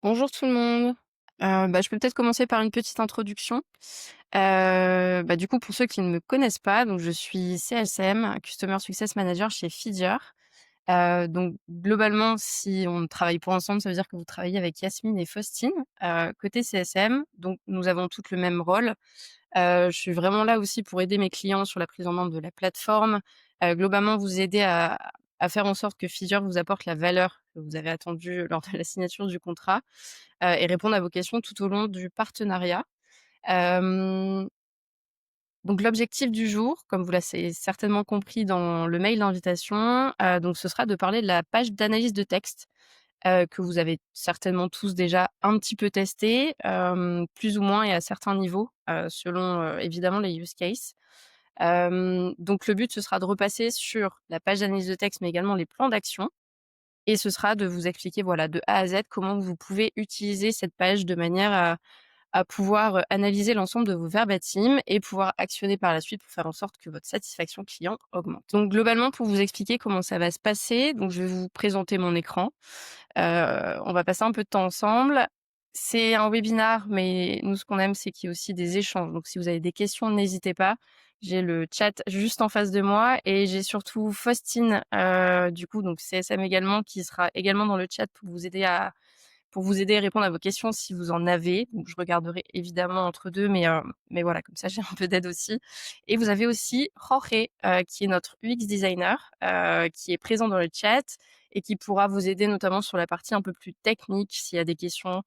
Bonjour tout le monde. Je peux peut-être commencer par une petite introduction. Du coup, pour ceux qui ne me connaissent pas, donc je suis CSM, Customer Success Manager chez Fidior. Donc globalement, si on travaille pas ensemble, ça veut dire que vous travaillez avec Yasmine et Faustine, côté CSM. Donc nous avons toutes le même rôle. Je suis vraiment là aussi pour aider mes clients sur la prise en main de la plateforme, globalement vous aider à faire en sorte que Fidior vous apporte la valeur que vous avez attendue lors de la signature du contrat, et répondre à vos questions tout au long du partenariat. Hem, donc l'objectif du jour, comme vous l'avez certainement compris dans le mail d'invitation, donc ce sera de parler de la page d'analyse de texte, que vous avez certainement tous déjà un petit peu testé, plus ou moins et à certains niveaux, selon, évidemment les use cases. Donc le but, ce sera de repasser sur la page d'analyse de texte, mais également les plans d'action et ce sera de vous expliquer, voilà, de A à Z, comment vous pouvez utiliser cette page de manière à pouvoir, analyser l'ensemble de vos verbatim et pouvoir actionner par la suite pour faire en sorte que votre satisfaction client augmente. Donc globalement, pour vous expliquer comment ça va se passer, donc je vais vous présenter mon écran. On va passer un peu de temps ensemble. C'est un webinar, mais nous, ce qu'on aime, c'est qu'il y ait aussi des échanges. Donc si vous avez des questions, n'hésitez pas. J'ai le chat juste en face de moi et j'ai surtout Faustine, du coup, donc CSM également, qui sera également dans le chat pour vous aider à répondre à vos questions si vous en avez. Donc je regarderai évidemment entre 2, mais voilà, comme ça j'ai un peu d'aide aussi. Et vous avez aussi Jorge, qui est notre UX designer, qui est présent dans le chat et qui pourra vous aider notamment sur la partie un peu plus technique s'il y a des questions,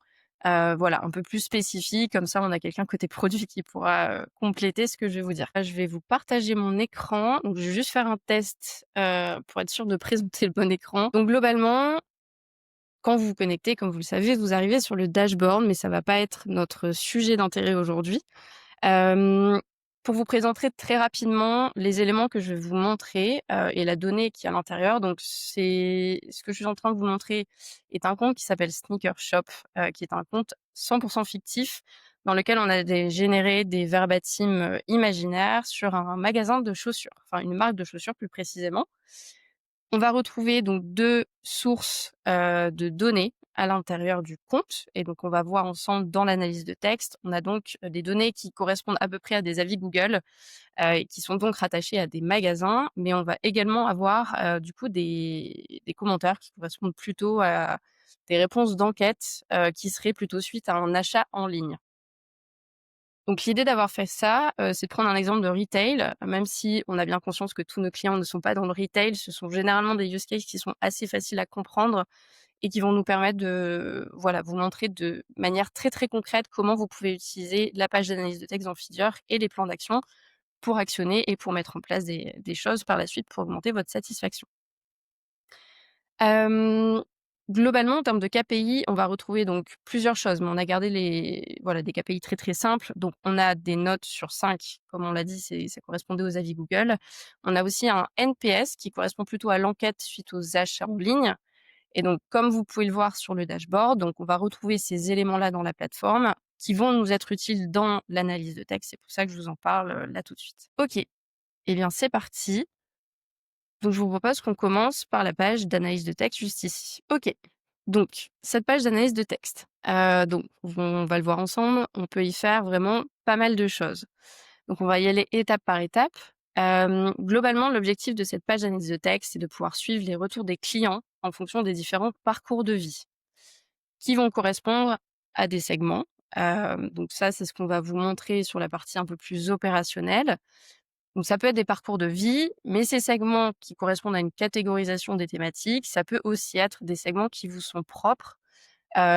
voilà, un peu plus spécifiques. Comme ça, on a quelqu'un côté produit qui pourra, compléter ce que je vais vous dire. Là, je vais vous partager mon écran. Donc je vais juste faire un test, pour être sûre de présenter le bon écran. Donc globalement, quand vous vous connectez, comme vous le savez, vous arrivez sur le dashboard, mais ça va pas être notre sujet d'intérêt aujourd'hui. Hem, pour vous présenter très rapidement les éléments que je vais vous montrer, et la donnée qui est à l'intérieur, donc c'est ce que je suis en train de vous montrer est un compte qui s'appelle Sneaker Shop, qui est un compte 100 fictif dans lequel on a généré des verbatim, imaginaires sur un magasin de chaussures, enfin une marque de chaussures plus précisément. On va retrouver donc 2 sources, de données à l'intérieur du compte et donc on va voir ensemble dans l'analyse de texte. On a donc, des données qui correspondent à peu près à des avis Google, et qui sont donc rattachés à des magasins, mais on va également avoir, du coup des commentaires qui correspondent plutôt à des réponses d'enquête, qui seraient plutôt suite à un achat en ligne. Donc l'idée d'avoir fait ça, c'est de prendre un exemple de retail, même si on a bien conscience que tous nos clients ne sont pas dans le retail, ce sont généralement des use cases qui sont assez faciles à comprendre et qui vont nous permettre de, voilà, vous montrer de manière très, très concrète comment vous pouvez utiliser la page d'analyse de texte dans Fidior et les plans d'action pour actionner et pour mettre en place des choses par la suite pour augmenter votre satisfaction. Hem, globalement, en termes de KPI, on va retrouver donc plusieurs choses, mais on a gardé les voilà, des KPI très, très simples. Donc on a des notes sur 5, comme on l'a dit, ça correspondait aux avis Google. On a aussi un NPS qui correspond plutôt à l'enquête suite aux achats en ligne et donc comme vous pouvez le voir sur le dashboard, donc on va retrouver ces éléments-là dans la plateforme qui vont nous être utiles dans l'analyse de texte. C'est pour ça que je vous en parle, là tout de suite. OK, eh bien c'est parti. Donc je vous propose qu'on commence par la page d'analyse de texte juste ici. OK. Donc cette page d'analyse de texte, donc on va le voir ensemble, on peut y faire vraiment pas mal de choses. Donc on va y aller étape par étape. Globalement, l'objectif de cette page d'analyse de texte, c'est de pouvoir suivre les retours des clients en fonction des différents parcours de vie qui vont correspondre à des segments. Donc ça, c'est ce qu'on va vous montrer sur la partie un peu plus opérationnelle. Donc ça peut être des parcours de vie, mais ces segments qui correspondent à une catégorisation des thématiques, ça peut aussi être des segments qui vous sont propres,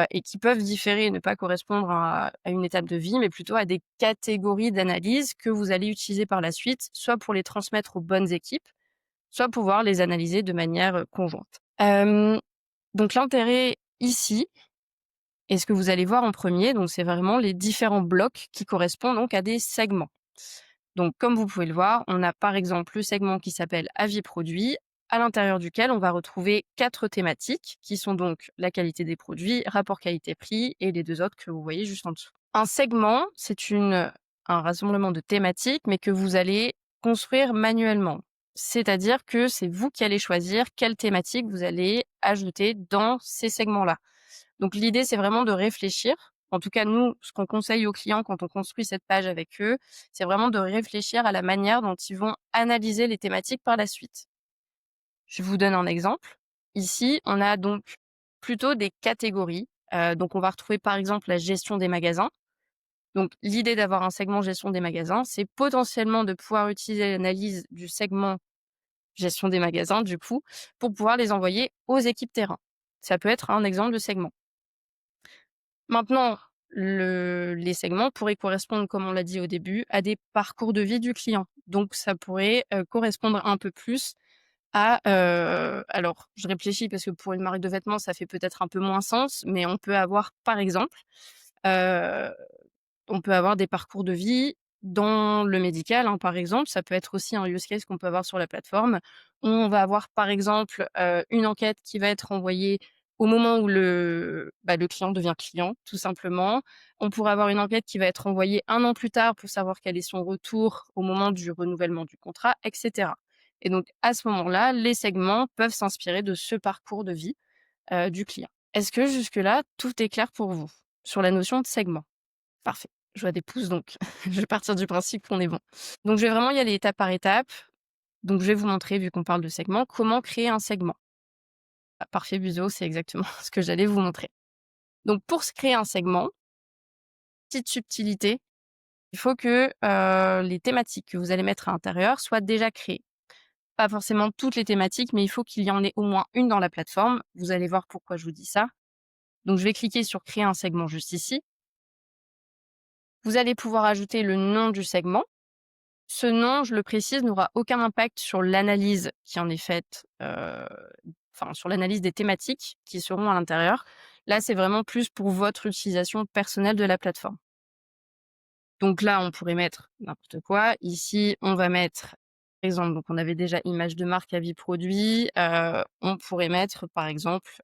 et qui peuvent différer et ne pas correspondre à une étape de vie, mais plutôt à des catégories d'analyse que vous allez utiliser par la suite, soit pour les transmettre aux bonnes équipes, soit pouvoir les analyser de manière, conjointe. Donc l'intérêt ici et ce que vous allez voir en premier, donc c'est vraiment les différents blocs qui correspondent donc à des segments. Donc, comme vous pouvez le voir, on a par exemple le segment qui s'appelle avis produits, à l'intérieur duquel on va retrouver 4 thématiques qui sont donc la qualité des produits, rapport qualité-prix et les 2 autres que vous voyez juste en dessous. Un segment, c'est un rassemblement de thématiques, mais que vous allez construire manuellement. C'est-à-dire que c'est vous qui allez choisir quelle thématique vous allez ajouter dans ces segments-là. Donc l'idée, c'est vraiment de réfléchir. En tout cas, nous, ce qu'on conseille aux clients quand on construit cette page avec eux, c'est vraiment de réfléchir à la manière dont ils vont analyser les thématiques par la suite. Je vous donne un exemple. Ici, on a donc plutôt des catégories. Donc on va retrouver par exemple la gestion des magasins. Donc l'idée d'avoir un segment gestion des magasins, c'est potentiellement de pouvoir utiliser l'analyse du segment gestion des magasins, du coup, pour pouvoir les envoyer aux équipes terrain. Ça peut être un exemple de segment. Maintenant, les segments pourraient correspondre, comme on l'a dit au début, à des parcours de vie du client. Donc ça pourrait, correspondre un peu plus à, alors je réfléchis parce que pour une marque de vêtements, ça fait peut-être un peu moins sens, mais on peut avoir par exemple, heu on peut avoir des parcours de vie dans le médical, hein, par exemple. Ça peut être aussi un use case qu'on peut avoir sur la plateforme. On va avoir, par exemple, une enquête qui va être envoyée au moment où le client devient client, tout simplement. On pourrait avoir une enquête qui va être envoyée 1 an plus tard pour savoir quel est son retour au moment du renouvellement du contrat, et cetera. Et donc à ce moment-là, les segments peuvent s'inspirer de ce parcours de vie, du client. Est-ce que jusque-là, tout est clair pour vous sur la notion de segment? Parfait. Je vois des pouces, donc je vais partir du principe qu'on est bon. Donc je vais vraiment y aller étape par étape. Donc je vais vous montrer, vu qu'on parle de segment, comment créer un segment. Ah, parfait Buzo, c'est exactement ce que j'allais vous montrer. Donc pour se créer un segment, petite subtilité, il faut que, les thématiques que vous allez mettre à l'intérieur soient déjà créées. Pas forcément toutes les thématiques, mais il faut qu'il y en ait au moins une dans la plateforme. Vous allez voir pourquoi je vous dis ça. Donc je vais cliquer sur créer un segment juste ici. Vous allez pouvoir ajouter le nom du segment. Ce nom, je le précise, n'aura aucun impact sur l'analyse qui en est faite, enfin sur l'analyse des thématiques qui seront à l'intérieur. Là, c'est vraiment plus pour votre utilisation personnelle de la plateforme. Donc là, on pourrait mettre n'importe quoi. Ici, on va mettre, par exemple, donc on avait déjà image de marque, avis produit, on pourrait mettre, par exemple,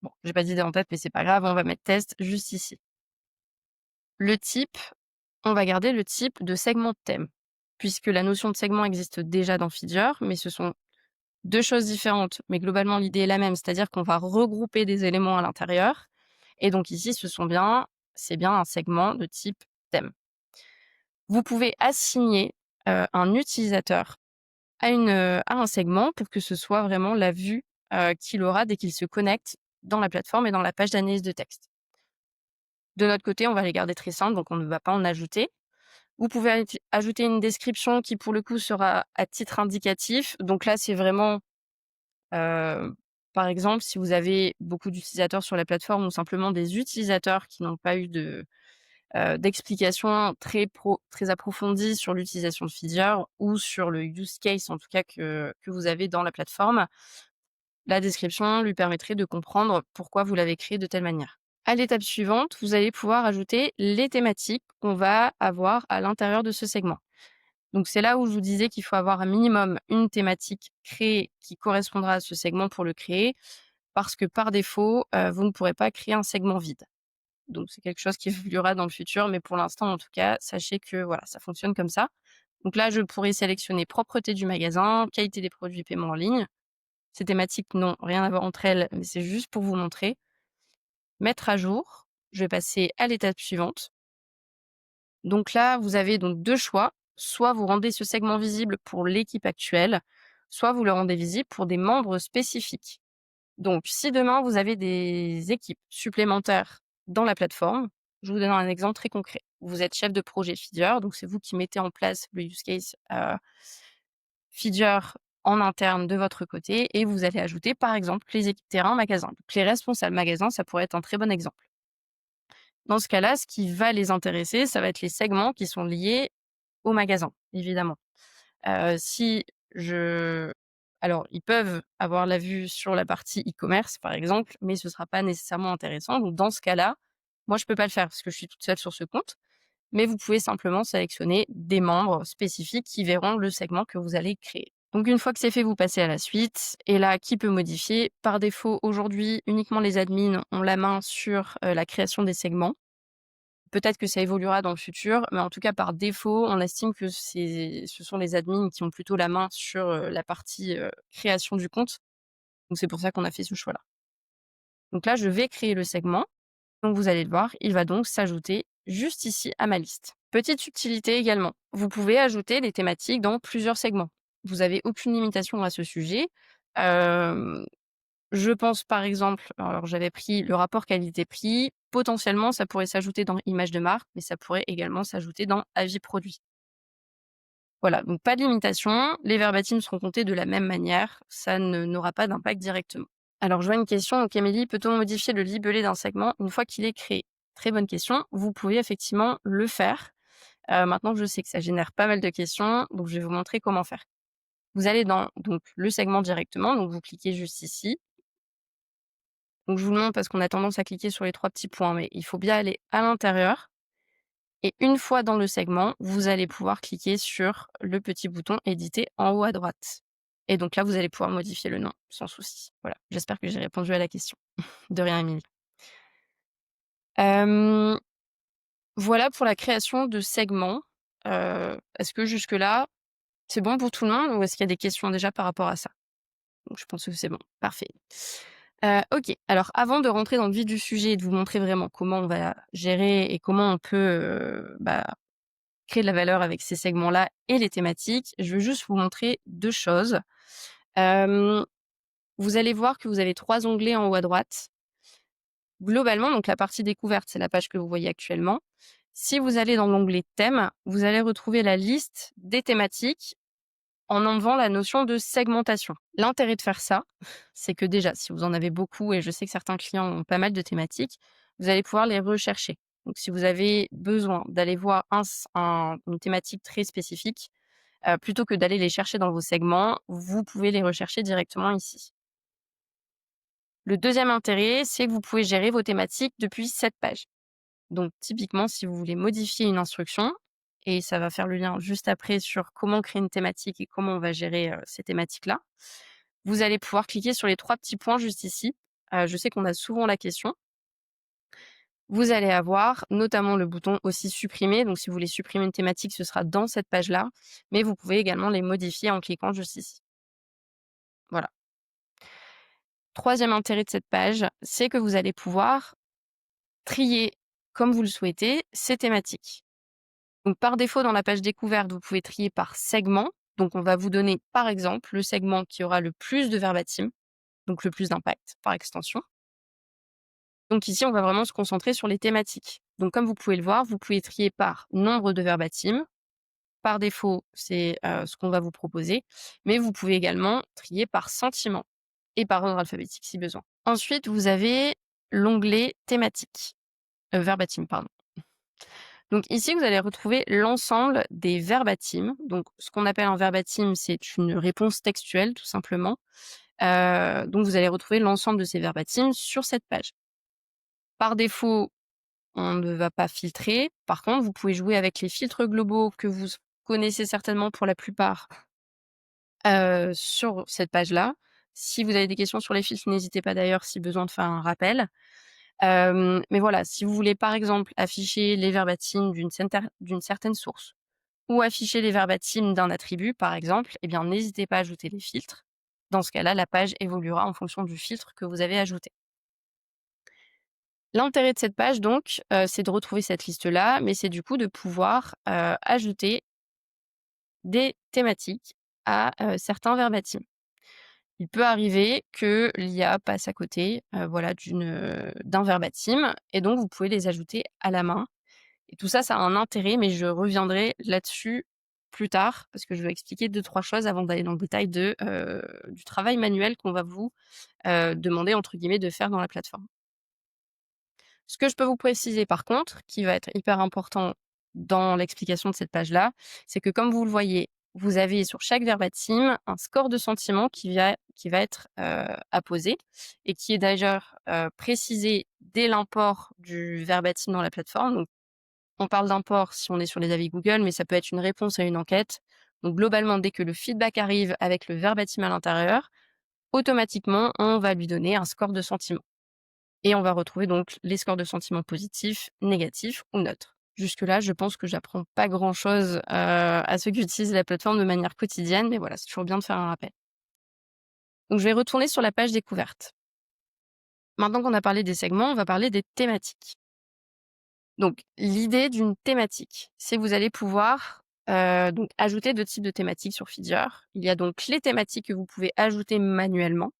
bon, j'ai pas d'idée en tête, mais c'est pas grave, on va mettre test juste ici. Le type, on va garder le type de segment de thème, puisque la notion de segment existe déjà dans Feedur, mais ce sont 2 choses différentes. Mais globalement, l'idée est la même, c'est-à-dire qu'on va regrouper des éléments à l'intérieur. Et donc ici, c'est bien un segment de type thème. Vous pouvez assigner, un utilisateur à un segment pour que ce soit vraiment la vue, qu'il aura dès qu'il se connecte dans la plateforme et dans la page d'analyse de texte. De notre côté, on va les garder très simples, donc on ne va pas en ajouter. Vous pouvez ajouter une description qui, pour le coup, sera à titre indicatif. Donc là, c'est vraiment, heu, par exemple, si vous avez beaucoup d'utilisateurs sur la plateforme ou simplement des utilisateurs qui n'ont pas eu d'explications très approfondies sur l'utilisation de Feedur ou sur le use case, en tout cas, que vous avez dans la plateforme, la description lui permettrait de comprendre pourquoi vous l'avez créé de telle manière. À l'étape suivante, vous allez pouvoir ajouter les thématiques qu'on va avoir à l'intérieur de ce segment. Donc c'est là où je vous disais qu'il faut avoir un minimum une thématique créée qui correspondra à ce segment pour le créer, parce que par défaut, vous ne pourrez pas créer un segment vide. Donc c'est quelque chose qui évoluera dans le futur, mais pour l'instant en tout cas, sachez que voilà, ça fonctionne comme ça. Donc là, je pourrais sélectionner propreté du magasin, qualité des produits, paiement en ligne. Ces thématiques n'ont rien à voir entre elles, mais c'est juste pour vous montrer. Mettre à jour, je vais passer à l'étape suivante. Donc là, vous avez donc 2 choix. Soit vous rendez ce segment visible pour l'équipe actuelle, soit vous le rendez visible pour des membres spécifiques. Donc si demain vous avez des équipes supplémentaires dans la plateforme, je vous donne un exemple très concret. Vous êtes chef de projet Feedur, donc c'est vous qui mettez en place le use case, Feedur en interne de votre côté et vous allez ajouter par exemple les équipes terrain magasin. Donc les responsables magasin, ça pourrait être un très bon exemple. Dans ce cas-là, ce qui va les intéresser, ça va être les segments qui sont liés au magasin, évidemment. Si je Alors ils peuvent avoir la vue sur la partie e-commerce, par exemple, mais ce sera pas nécessairement intéressant. Donc dans ce cas-là, moi je peux pas le faire parce que je suis toute seule sur ce compte, mais vous pouvez simplement sélectionner des membres spécifiques qui verront le segment que vous allez créer. Donc une fois que c'est fait, vous passez à la suite et là, qui peut modifier? Par défaut, aujourd'hui, uniquement les admins ont la main sur, la création des segments. Peut-être que ça évoluera dans le futur, mais en tout cas, par défaut, on estime que ce sont les admins qui ont plutôt la main sur, la partie, création du compte. Donc c'est pour ça qu'on a fait ce choix-là. Donc là, je vais créer le segment. Donc vous allez le voir, il va donc s'ajouter juste ici à ma liste. Petite subtilité également, vous pouvez ajouter des thématiques dans plusieurs segments. Vous avez aucune limitation à ce sujet. Hem, je pense par exemple, alors j'avais pris le rapport qualité-prix, potentiellement ça pourrait s'ajouter dans image de marque, mais ça pourrait également s'ajouter dans avis produit. Voilà, donc pas de limitation, les verbatims seront comptés de la même manière, ça n'aura pas d'impact directement. Alors, je vois une question. Donc, Amélie, peut-on modifier le libellé d'un segment une fois qu'il est créé? Très bonne question. Vous pouvez effectivement le faire. Maintenant, je sais que ça génère pas mal de questions, donc je vais vous montrer comment faire. Vous allez dans donc le segment directement, donc vous cliquez juste ici. Donc, je vous le montre parce qu'on a tendance à cliquer sur les 3 petits points, mais il faut bien aller à l'intérieur. Et une fois dans le segment, vous allez pouvoir cliquer sur le petit bouton éditer en haut à droite. Et donc là, vous allez pouvoir modifier le nom sans souci. Voilà. J'espère que j'ai répondu à la question. De rien, Émilie. Hem, voilà pour la création de segments. Est-ce que jusque-là, c'est bon pour tout le monde ou est-ce qu'il y a des questions déjà par rapport à ça? Donc je pense que c'est bon, parfait. OK, alors avant de rentrer dans le vif du sujet et de vous montrer vraiment comment on va gérer et comment on peut, créer de la valeur avec ces segments-là et les thématiques, je veux juste vous montrer 2 choses. Hem, vous allez voir que vous avez 3 onglets en haut à droite. Globalement, donc la partie découverte, c'est la page que vous voyez actuellement. Si vous allez dans l'onglet thèmes, vous allez retrouver la liste des thématiques en enlevant la notion de segmentation. L'intérêt de faire ça, c'est que déjà, si vous en avez beaucoup, et je sais que certains clients ont pas mal de thématiques, vous allez pouvoir les rechercher. Donc, si vous avez besoin d'aller voir une thématique très spécifique, plutôt que d'aller les chercher dans vos segments, vous pouvez les rechercher directement ici. Le deuxième intérêt, c'est que vous pouvez gérer vos thématiques depuis cette page. Donc typiquement, si vous voulez modifier une instruction, et ça va faire le lien juste après sur comment créer une thématique et comment on va gérer, ces thématiques-là, vous allez pouvoir cliquer sur les 3 petits points juste ici. Je sais qu'on a souvent la question. Vous allez avoir notamment le bouton aussi supprimer, donc si vous voulez supprimer une thématique, ce sera dans cette page-là, mais vous pouvez également les modifier en cliquant juste ici. Voilà. Troisième intérêt de cette page, c'est que vous allez pouvoir trier, comme vous le souhaitez, ces thématiques. Donc par défaut, dans la page découverte, vous pouvez trier par segment. Donc on va vous donner, par exemple, le segment qui aura le plus de verbatim, donc le plus d'impact par extension. Donc ici, on va vraiment se concentrer sur les thématiques. Donc comme vous pouvez le voir, vous pouvez trier par nombre de verbatim. Par défaut, c'est ce qu'on va vous proposer. Mais vous pouvez également trier par sentiment et par ordre alphabétique si besoin. Ensuite, vous avez l'onglet thématique. Verbatim, pardon. Donc ici, vous allez retrouver l'ensemble des verbatims. Donc ce qu'on appelle un verbatim, c'est une réponse textuelle tout simplement. Donc vous allez retrouver l'ensemble de ces verbatims sur cette page. Par défaut, on ne va pas filtrer. Par contre, vous pouvez jouer avec les filtres globaux que vous connaissez certainement pour la plupart, sur cette page-là. Si vous avez des questions sur les filtres, n'hésitez pas d'ailleurs si besoin de faire un rappel. Mais voilà, si vous voulez par exemple afficher les verbatims d'une certaine source ou afficher les verbatims d'un attribut par exemple, eh bien n'hésitez pas à ajouter les filtres. Dans ce cas-là, la page évoluera en fonction du filtre que vous avez ajouté. L'intérêt de cette page donc, c'est de retrouver cette liste-là, mais c'est du coup de pouvoir, ajouter des thématiques à, certains verbatims. Il peut arriver que l'IA passe à côté, voilà d'un verbatim et donc vous pouvez les ajouter à la main et tout ça, ça a un intérêt, mais je reviendrai là-dessus plus tard parce que je vais expliquer 2-3 choses avant d'aller dans le détail du travail manuel qu'on va vous, demander entre guillemets «de faire» dans la plateforme. Ce que je peux vous préciser par contre, qui va être hyper important dans l'explication de cette page-là, c'est que comme vous le voyez, vous avez sur chaque verbatim un score de sentiment qui va être, apposé et qui est d'ailleurs, précisé dès l'import du verbatim dans la plateforme. Donc on parle d'import si on est sur les avis Google, mais ça peut être une réponse à une enquête. Donc globalement, dès que le feedback arrive avec le verbatim à l'intérieur, automatiquement, on va lui donner un score de sentiment. Et on va retrouver donc les scores de sentiments positifs, négatifs ou neutres. Jusque-là, je pense que j'apprends pas grand-chose, à ceux qui utilisent la plateforme de manière quotidienne, mais voilà, c'est toujours bien de faire un rappel. Donc je vais retourner sur la page découverte. Maintenant qu'on a parlé des segments, on va parler des thématiques. Donc l'idée d'une thématique, c'est que vous allez pouvoir, donc ajouter 2 types de thématiques sur Fidyeur. Il y a donc les thématiques que vous pouvez ajouter manuellement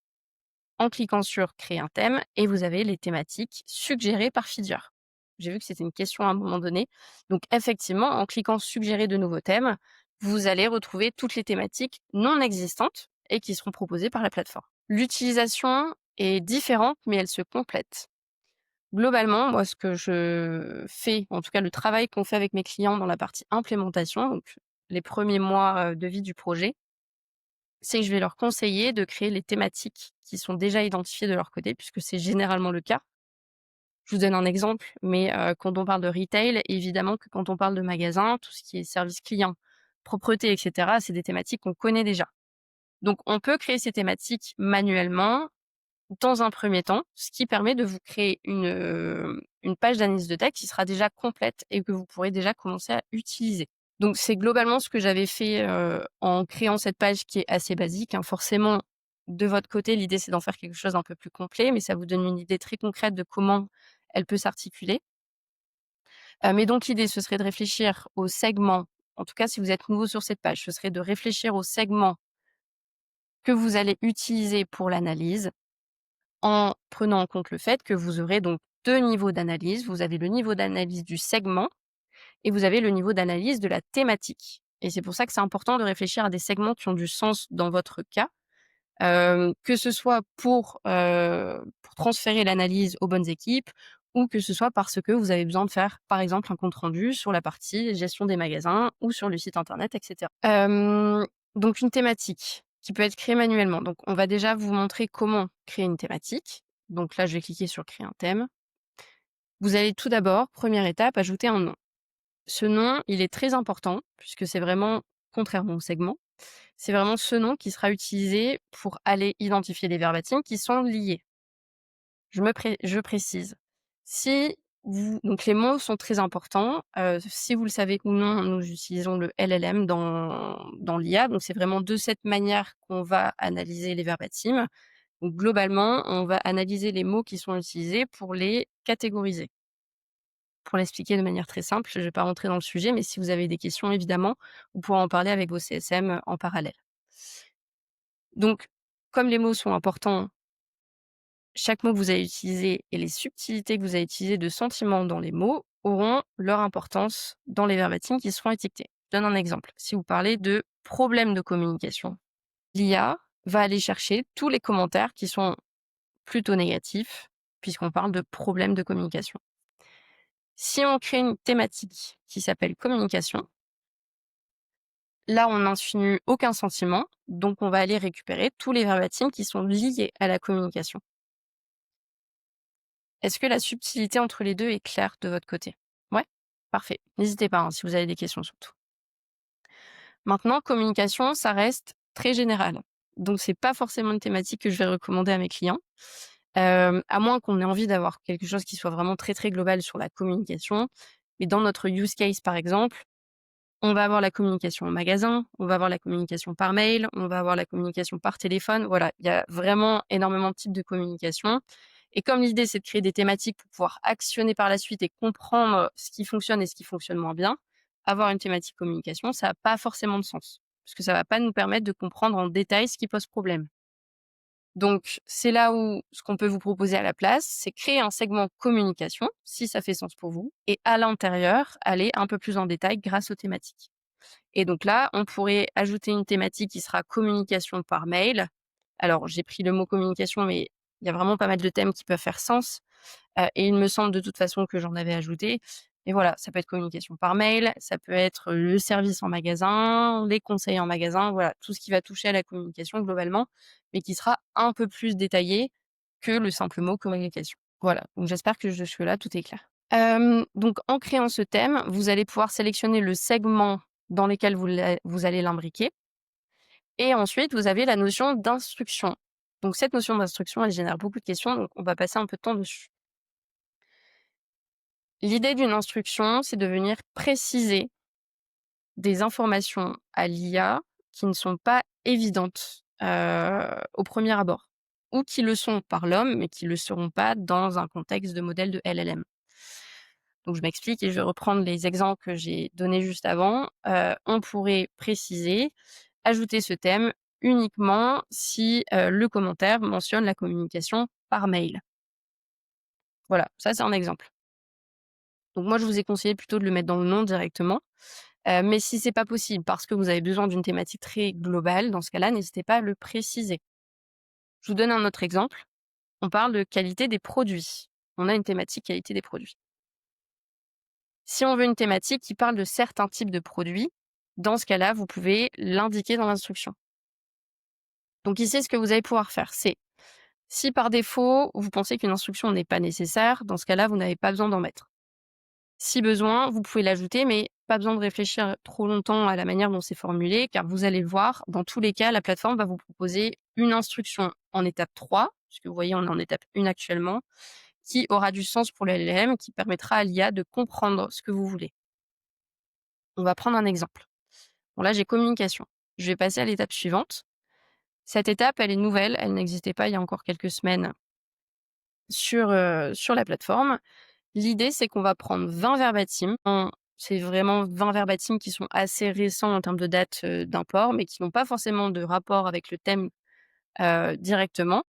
en cliquant sur «Créer un thème» et vous avez les thématiques suggérées par Fidyeur. J'ai vu que c'était une question à un moment donné. Donc effectivement, en cliquant «Suggérer de nouveaux thèmes», vous allez retrouver toutes les thématiques non existantes et qui seront proposées par la plateforme. L'utilisation est différente, mais elle se complète. Globalement, moi, ce que je fais, en tout cas le travail qu'on fait avec mes clients dans la partie implémentation, donc les premiers mois, de vie du projet, c'est que je vais leur conseiller de créer les thématiques qui sont déjà identifiées de leur côté, puisque c'est généralement le cas. Je vous donne un exemple, mais quand on parle de retail, évidemment que quand on parle de magasin, tout ce qui est service client, propreté et cetera, c'est des thématiques qu'on connaît déjà. Donc on peut créer ces thématiques manuellement dans un premier temps, ce qui permet de vous créer une page d'analyse de texte qui sera déjà complète et que vous pourrez déjà commencer à utiliser. Donc c'est globalement ce que j'avais fait, en créant cette page qui est assez basique, hein. Forcément, de votre côté, l'idée c'est d'en faire quelque chose d'un peu plus complet, mais ça vous donne une idée très concrète de comment elle peut s'articuler. Mais donc l'idée, ce serait de réfléchir aux segments, en tout cas si vous êtes nouveau sur cette page, ce serait de réfléchir aux segments que vous allez utiliser pour l'analyse, en prenant en compte le fait que vous aurez donc 2 niveaux d'analyse. Vous avez le niveau d'analyse du segment et vous avez le niveau d'analyse de la thématique. Et c'est pour ça que c'est important de réfléchir à des segments qui ont du sens dans votre cas, que ce soit pour transférer l'analyse aux bonnes équipes ou que ce soit parce que vous avez besoin de faire, par exemple, un compte rendu sur la partie gestion des magasins ou sur le site internet, et cetera. Donc une thématique qui peut être créée manuellement. Donc on va déjà vous montrer comment créer une thématique. Donc là, je vais cliquer sur «Créer un thème». Vous allez tout d'abord, première étape, ajouter un nom. Ce nom, il est très important puisque c'est vraiment, contrairement au segment, c'est vraiment ce nom qui sera utilisé pour aller identifier les verbatims qui sont liés. Je précise. Si vous donc les mots sont très importants, si vous le savez ou non, nous utilisons le LLM dans l'IA, donc c'est vraiment de cette manière qu'on va analyser les verbatims. Donc globalement, on va analyser les mots qui sont utilisés pour les catégoriser. Pour l'expliquer de manière très simple, je ne vais pas rentrer dans le sujet, mais si vous avez des questions, évidemment, vous pourrez en parler avec vos CSM, en parallèle. Donc, comme les mots sont importants, chaque mot que vous allez utiliser et les subtilités que vous allez utiliser de sentiments dans les mots auront leur importance dans les verbatims qui seront étiquetés. Je donne un exemple. Si vous parlez de problème de communication, l'IA va aller chercher tous les commentaires qui sont plutôt négatifs, puisqu'on parle de problème de communication. Si on crée une thématique qui s'appelle communication, là, on n'insinue aucun sentiment, donc on va aller récupérer tous les verbatims qui sont liés à la communication. Est-ce que la subtilité entre les 2 est claire de votre côté? Ouais? Parfait. N'hésitez pas, hein, si vous avez des questions surtout. Maintenant, communication, ça reste très général. Donc c'est pas forcément une thématique que je vais recommander à mes clients, à moins qu'on ait envie d'avoir quelque chose qui soit vraiment très, très global sur la communication. Mais dans notre use case, par exemple, on va avoir la communication en magasin, on va avoir la communication par mail, on va avoir la communication par téléphone. Voilà, il y a vraiment énormément de types de communication. Et comme l'idée, c'est de créer des thématiques pour pouvoir actionner par la suite et comprendre ce qui fonctionne et ce qui fonctionne moins bien, avoir une thématique communication, ça n'a pas forcément de sens. Parce que ça va pas nous permettre de comprendre en détail ce qui pose problème. Donc, c'est là où ce qu'on peut vous proposer à la place, c'est créer un segment communication, si ça fait sens pour vous, et à l'intérieur, aller un peu plus en détail grâce aux thématiques. Et donc là, on pourrait ajouter une thématique qui sera communication par mail. Alors, j'ai pris le mot communication, mais il y a vraiment pas mal de thèmes qui peuvent faire sens. Et il me semble de toute façon que j'en avais ajouté. Et voilà, ça peut être communication par mail, ça peut être le service en magasin, les conseils en magasin, voilà, tout ce qui va toucher à la communication globalement, mais qui sera un peu plus détaillé que le simple mot communication. Voilà, donc j'espère que jusque-là, tout est clair. Donc en créant ce thème, vous allez pouvoir sélectionner le segment dans lequel vous allez l'imbriquer et ensuite vous avez la notion d'instruction. Donc cette notion d'instruction, elle génère beaucoup de questions, donc on va passer un peu de temps dessus. L'idée d'une instruction, c'est de venir préciser des informations à l'IA qui ne sont pas évidentes, au premier abord. ou qui le sont par l'homme, mais qui le seront pas dans un contexte de modèle de LLM. Donc je m'explique et je vais reprendre les exemples que j'ai donnés juste avant. On pourrait préciser, ajouter ce thème uniquement si, le commentaire mentionne la communication par mail. Voilà, ça c'est un exemple. Donc moi je vous ai conseillé plutôt de le mettre dans le nom directement, mais si c'est pas possible parce que vous avez besoin d'une thématique très globale, dans ce cas-là, n'hésitez pas à le préciser. Je vous donne un autre exemple. On parle de qualité des produits. On a une thématique qualité des produits. Si on veut une thématique qui parle de certains types de produits, dans ce cas-là, vous pouvez l'indiquer dans l'instruction. Donc ici, ce que vous allez pouvoir faire, c'est si par défaut, vous pensez qu'une instruction n'est pas nécessaire, dans ce cas-là, vous n'avez pas besoin d'en mettre. Si besoin, vous pouvez l'ajouter, mais pas besoin de réfléchir trop longtemps à la manière dont c'est formulé, car vous allez le voir, dans tous les cas, la plateforme va vous proposer une instruction en étape 3, puisque vous voyez, on est en étape 1 actuellement, qui aura du sens pour le LLM, qui permettra à l'IA de comprendre ce que vous voulez. On va prendre un exemple. Bon là, j'ai communication. Je vais passer à l'étape suivante. Cette étape, elle est nouvelle, elle n'existait pas il y a encore quelques semaines sur la plateforme. L'idée, c'est qu'on va prendre 20 verbatim. C'est vraiment 20 verbatim qui sont assez récents en termes de date, d'import, mais qui n'ont pas forcément de rapport avec le thème, directement.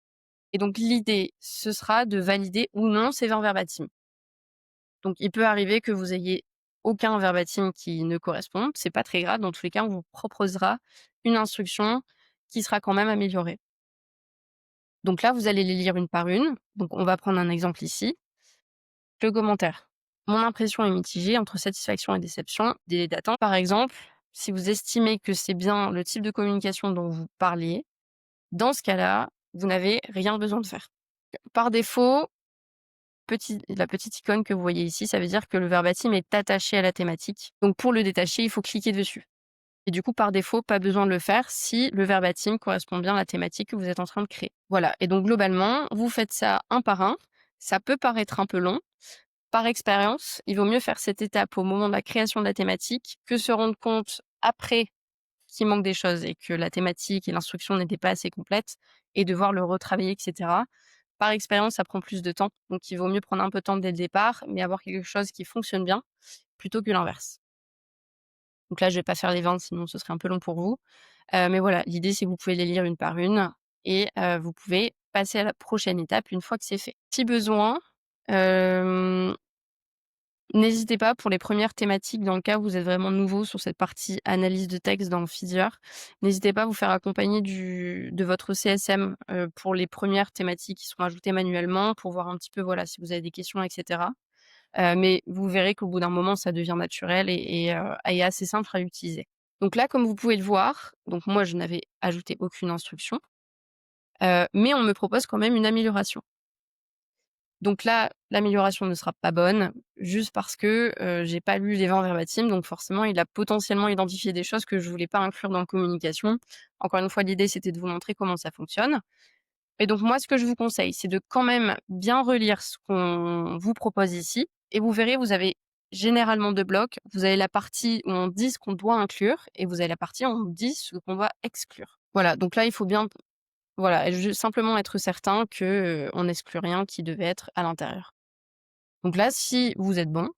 Et donc l'idée, ce sera de valider ou non ces 20 verbatim. Donc il peut arriver que vous ayez aucun verbatim qui ne corresponde, c'est pas très grave, dans tous les cas, on vous proposera une instruction qui sera quand même améliorée. Donc là, vous allez les lire une par une. Donc on va prendre un exemple ici. Le commentaire. Mon impression est mitigée entre satisfaction et déception. Délai d'attente, par exemple, si vous estimez que c'est bien le type de communication dont vous parliez, dans ce cas-là, vous n'avez rien besoin de faire. Par défaut, la petite icône que vous voyez ici, ça veut dire que le verbatim est attaché à la thématique. Donc pour le détacher, il faut cliquer dessus. Et du coup, par défaut, pas besoin de le faire si le verbatim correspond bien à la thématique que vous êtes en train de créer. Voilà. Et donc globalement, vous faites ça un par un. Ça peut paraître un peu long. Par expérience, il vaut mieux faire cette étape au moment de la création de la thématique que se rendre compte après qu'il manque des choses et que la thématique et l'instruction n'étaient pas assez complètes et devoir le retravailler, etc. Par expérience, ça prend plus de temps. Donc, il vaut mieux prendre un peu de temps dès le départ, mais avoir quelque chose qui fonctionne bien plutôt que l'inverse. Donc là, je vais pas faire les 20, sinon ce serait un peu long pour vous. Mais voilà, l'idée, c'est que vous pouvez les lire une par une et vous pouvez passer à la prochaine étape une fois que c'est fait. Si besoin, hem n'hésitez pas pour les premières thématiques, dans le cas où vous êtes vraiment nouveau sur cette partie analyse de texte dans Fidior, n'hésitez pas à vous faire accompagner de votre CSM, pour les premières thématiques qui seront ajoutées manuellement pour voir un petit peu, voilà, si vous avez des questions et cetera. Mais vous verrez qu'au bout d'un moment, ça devient naturel et assez simple à utiliser. Donc là, comme vous pouvez le voir, donc moi, je n'avais ajouté aucune instruction, mais on me propose quand même une amélioration. Donc là, l'amélioration ne sera pas bonne, juste parce que, j'ai pas lu les 20 verbatim, donc forcément, il a potentiellement identifié des choses que je voulais pas inclure dans la communication. Encore une fois, l'idée, c'était de vous montrer comment ça fonctionne. Et donc moi, ce que je vous conseille, c'est de quand même bien relire ce qu'on vous propose ici et vous verrez, vous avez généralement 2 blocs. Vous avez la partie où on dit ce qu'on doit inclure et vous avez la partie où on dit ce qu'on doit exclure. Voilà, donc là, il faut bien voilà, et simplement être certain que, on n'exclut rien qui devait être à l'intérieur. Donc là, si vous êtes bon,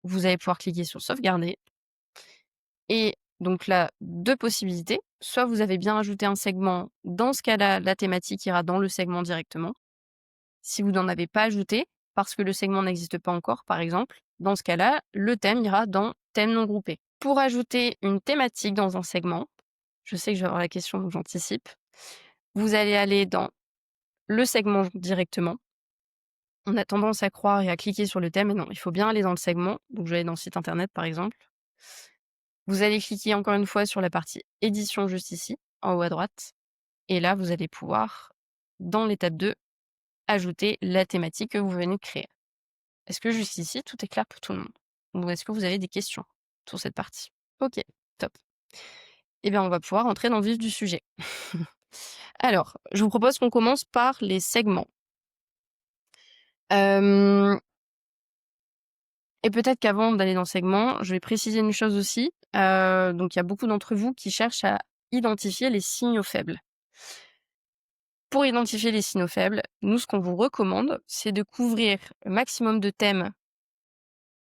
vous allez pouvoir cliquer sur sauvegarder et donc là, 2 possibilités. Soit vous avez bien ajouté un segment, dans ce cas-là, la thématique ira dans le segment directement. Si vous n'en avez pas ajouté, parce que le segment n'existe pas encore, par exemple, dans ce cas-là, le thème ira dans thème non groupé. Pour ajouter une thématique dans un segment, je sais que je vais avoir la question, donc j'anticipe. Vous allez aller dans le segment directement. On a tendance à croire et à cliquer sur le thème, mais non, il faut bien aller dans le segment. Donc, je vais aller dans le site internet, par exemple. Vous allez cliquer encore une fois sur la partie édition juste ici, en haut à droite. Et là, vous allez pouvoir, dans l'étape 2, ajouter la thématique que vous venez de créer. Est-ce que juste ici, tout est clair pour tout le monde? Ou est-ce que vous avez des questions sur cette partie? Ok, top. Eh bien, on va pouvoir entrer dans le vif du sujet. Alors, je vous propose qu'on commence par les segments. Euh, Et peut-être qu'avant d'aller dans le segment, je vais préciser une chose aussi. Donc il y a beaucoup d'entre vous qui cherchent à identifier les signaux faibles. Pour identifier les signaux faibles, nous, ce qu'on vous recommande, c'est de couvrir le maximum de thèmes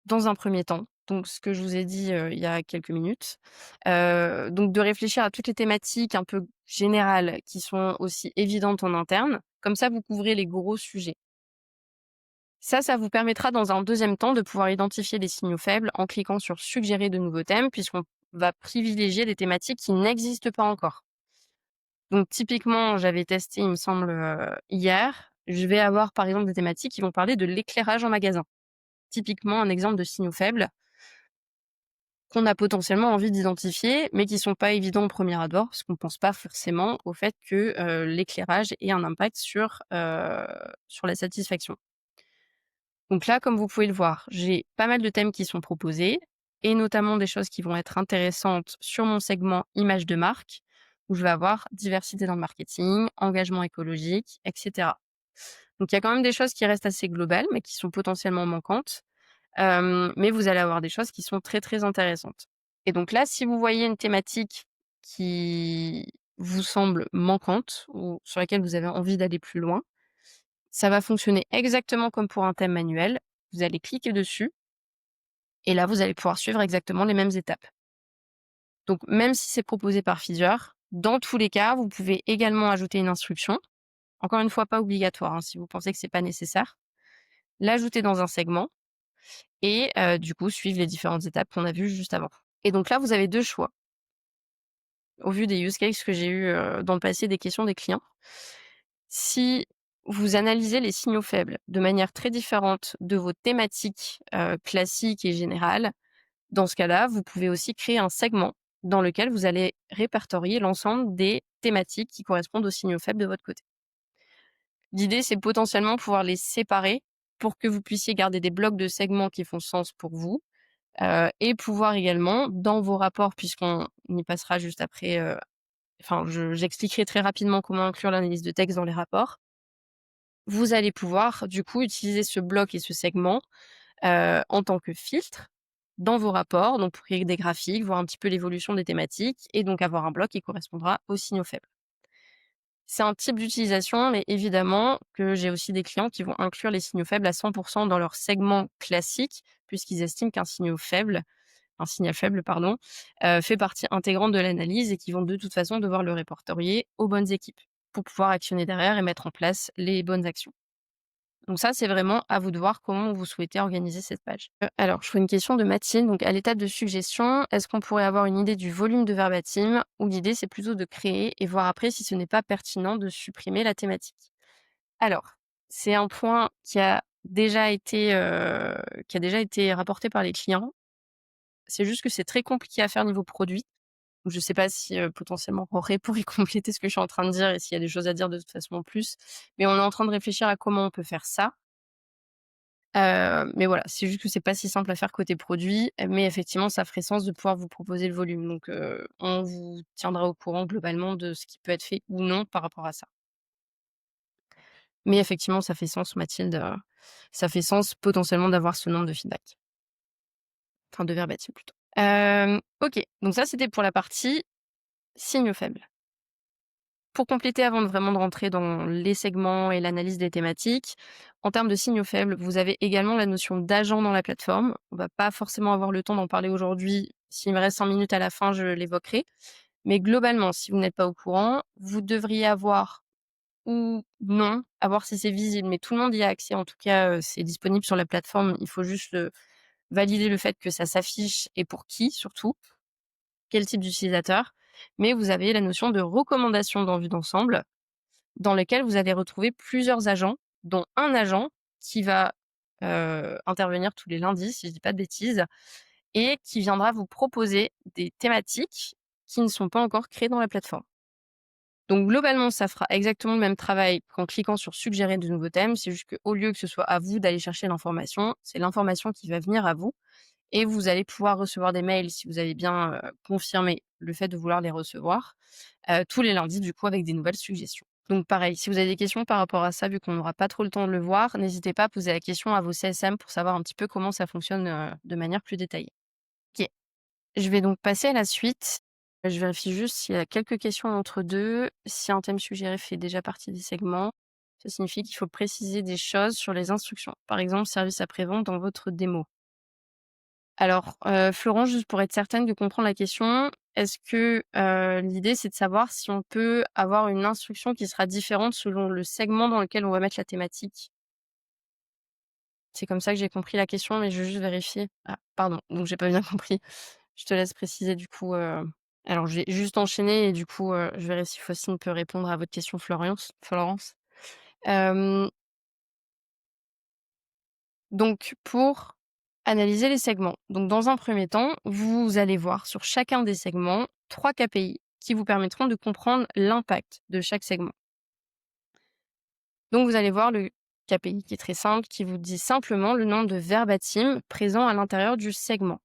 dans un premier temps. Donc ce que je vous ai dit, il y a quelques minutes. Donc de réfléchir à toutes les thématiques un peu générales qui sont aussi évidentes en interne. Comme ça, vous couvrez les gros sujets. Ça vous permettra dans un deuxième temps de pouvoir identifier les signaux faibles en cliquant sur «Suggérer de nouveaux thèmes» puisqu'on va privilégier des thématiques qui n'existent pas encore. Donc typiquement, j'avais testé, il me semble, hier, je vais avoir par exemple des thématiques qui vont parler de l'éclairage en magasin. Typiquement un exemple de signaux faibles qu'on a potentiellement envie d'identifier, mais qui sont pas évidents au premier abord, parce qu'on pense pas forcément au fait que, l'éclairage ait un impact sur la satisfaction. Donc là, comme vous pouvez le voir, j'ai pas mal de thèmes qui sont proposés et notamment des choses qui vont être intéressantes sur mon segment image de marque, où je vais avoir diversité dans le marketing, engagement écologique, et cetera. Donc il y a quand même des choses qui restent assez globales, mais qui sont potentiellement manquantes, mais vous allez avoir des choses qui sont très, très intéressantes. Et donc là, si vous voyez une thématique qui vous semble manquante ou sur laquelle vous avez envie d'aller plus loin, ça va fonctionner exactement comme pour un thème manuel. Vous allez cliquer dessus et là, vous allez pouvoir suivre exactement les mêmes étapes. Donc même si c'est proposé par Feedur, dans tous les cas, vous pouvez également ajouter une instruction. Encore une fois, pas obligatoire, hein, si vous pensez que c'est pas nécessaire. L'ajouter dans un segment et du coup, suivre les différentes étapes qu'on a vues juste avant. Et donc là, vous avez 2 choix. Au vu des use cases que j'ai eus, dans le passé, des questions des clients. Si vous analysez les signaux faibles de manière très différente de vos thématiques, classiques et générales, dans ce cas-là, vous pouvez aussi créer un segment dans lequel vous allez répertorier l'ensemble des thématiques qui correspondent aux signaux faibles de votre côté. L'idée, c'est potentiellement pouvoir les séparer pour que vous puissiez garder des blocs de segments qui font sens pour vous, et pouvoir également, dans vos rapports, puisqu'on y passera juste après, j'expliquerai très rapidement comment inclure l'analyse de texte dans les rapports. Vous allez pouvoir, du coup, utiliser ce bloc et ce segment, en tant que filtre dans vos rapports, donc pour créer des graphiques, voir un petit peu l'évolution des thématiques et donc avoir un bloc qui correspondra aux signaux faibles. C'est un type d'utilisation, mais évidemment que j'ai aussi des clients qui vont inclure les signaux faibles à 100 dans leur segment classique, puisqu'ils estiment un signal faible, pardon, fait partie intégrante de l'analyse et qui vont de toute façon devoir le répertorier aux bonnes équipes pour pouvoir actionner derrière et mettre en place les bonnes actions. Donc ça, c'est vraiment à vous de voir comment vous souhaitez organiser cette page. Alors, je fais une question de Mathilde. Donc, à l'étape de suggestion, est-ce qu'on pourrait avoir une idée du volume de verbatim ou l'idée, c'est plutôt de créer et voir après si ce n'est pas pertinent de supprimer la thématique? Alors, c'est un point qui a déjà été rapporté par les clients. C'est juste que c'est très compliqué à faire niveau produit. Donc, je sais pas si, potentiellement Auré pourrait compléter ce que je suis en train de dire et s'il y a des choses à dire de toute façon en plus. Mais on est en train de réfléchir à comment on peut faire ça. Mais voilà, c'est juste que c'est pas si simple à faire côté produit, mais effectivement, ça ferait sens de pouvoir vous proposer le volume. Donc, on vous tiendra au courant globalement de ce qui peut être fait ou non par rapport à ça. Mais effectivement, ça fait sens Mathilde, ça fait sens potentiellement d'avoir ce nombre de feedback. Enfin de verbatim plutôt. OK, donc ça c'était pour la partie signaux faibles. Pour compléter, avant de vraiment de rentrer dans les segments et l'analyse des thématiques, en termes de signaux faibles, vous avez également la notion d'agent dans la plateforme. On va pas forcément avoir le temps d'en parler aujourd'hui. S'il me reste 5 minutes à la fin, je l'évoquerai. Mais globalement, si vous n'êtes pas au courant, vous devriez avoir ou non, à voir si c'est visible, mais tout le monde y a accès. En tout cas, c'est disponible sur la plateforme. Il faut juste, valider le fait que ça s'affiche et pour qui surtout, quel type d'utilisateur. Mais vous avez la notion de recommandation dans vue d'ensemble dans lequel vous allez retrouver plusieurs agents, dont un agent qui va, intervenir tous les lundis, si je dis pas de bêtises, et qui viendra vous proposer des thématiques qui ne sont pas encore créées dans la plateforme. Donc globalement, ça fera exactement le même travail qu'en cliquant sur «Suggérer de nouveaux thèmes». C'est juste qu'au lieu que ce soit à vous d'aller chercher l'information, c'est l'information qui va venir à vous et vous allez pouvoir recevoir des mails si vous avez bien, confirmé le fait de vouloir les recevoir, tous les lundis du coup avec des nouvelles suggestions. Donc pareil, si vous avez des questions par rapport à ça, vu qu'on n'aura pas trop le temps de le voir, n'hésitez pas à poser la question à vos CSM pour savoir un petit peu comment ça fonctionne, de manière plus détaillée. OK, je vais donc passer à la suite. Je vérifie juste s'il y a quelques questions entre 2. Si un thème suggéré fait déjà partie des segments, ça signifie qu'il faut préciser des choses sur les instructions. Par exemple, service après-vente dans votre démo. Alors, Florent, juste pour être certaine de comprendre la question, est-ce que, l'idée c'est de savoir si on peut avoir une instruction qui sera différente selon le segment dans lequel on va mettre la thématique? C'est comme ça que j'ai compris la question, mais je veux juste vérifier. Ah pardon, donc j'ai pas bien compris. Je te laisse préciser du coup, alors je vais juste enchaîner et du coup, je verrai si Faustine peut répondre à votre question Florence. Hem, donc pour analyser les segments, donc dans un premier temps, vous allez voir sur chacun des segments 3 KPI qui vous permettront de comprendre l'impact de chaque segment. Donc vous allez voir le KPI qui est très simple, qui vous dit simplement le nombre de verbatims présents à l'intérieur du segment.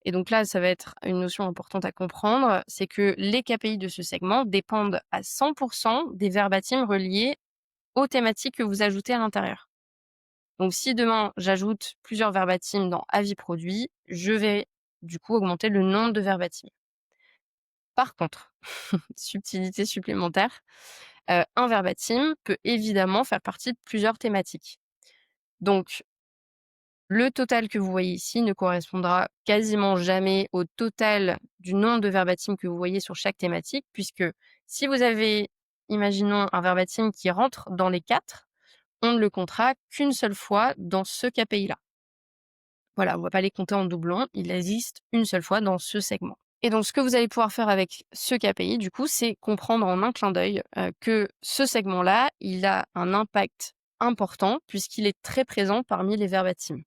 Et donc là, ça va être une notion importante à comprendre, c'est que les KPI de ce segment dépendent à 100 des verbatims reliés aux thématiques que vous ajoutez à l'intérieur. Donc si demain, j'ajoute plusieurs verbatims dans avis produit, je vais du coup augmenter le nombre de verbatims. Par contre, subtilité supplémentaire, un verbatim peut évidemment faire partie de plusieurs thématiques. Donc le total que vous voyez ici ne correspondra quasiment jamais au total du nombre de verbatims que vous voyez sur chaque thématique, puisque si vous avez, imaginons, un verbatim qui rentre dans les 4, on ne le comptera qu'une seule fois dans ce KPI-là. Voilà, on ne va pas les compter en doublon, il existe une seule fois dans ce segment. Et donc, ce que vous allez pouvoir faire avec ce KPI, du coup, c'est comprendre en un clin d'œil que ce segment-là, il a un impact important puisqu'il est très présent parmi les verbatims.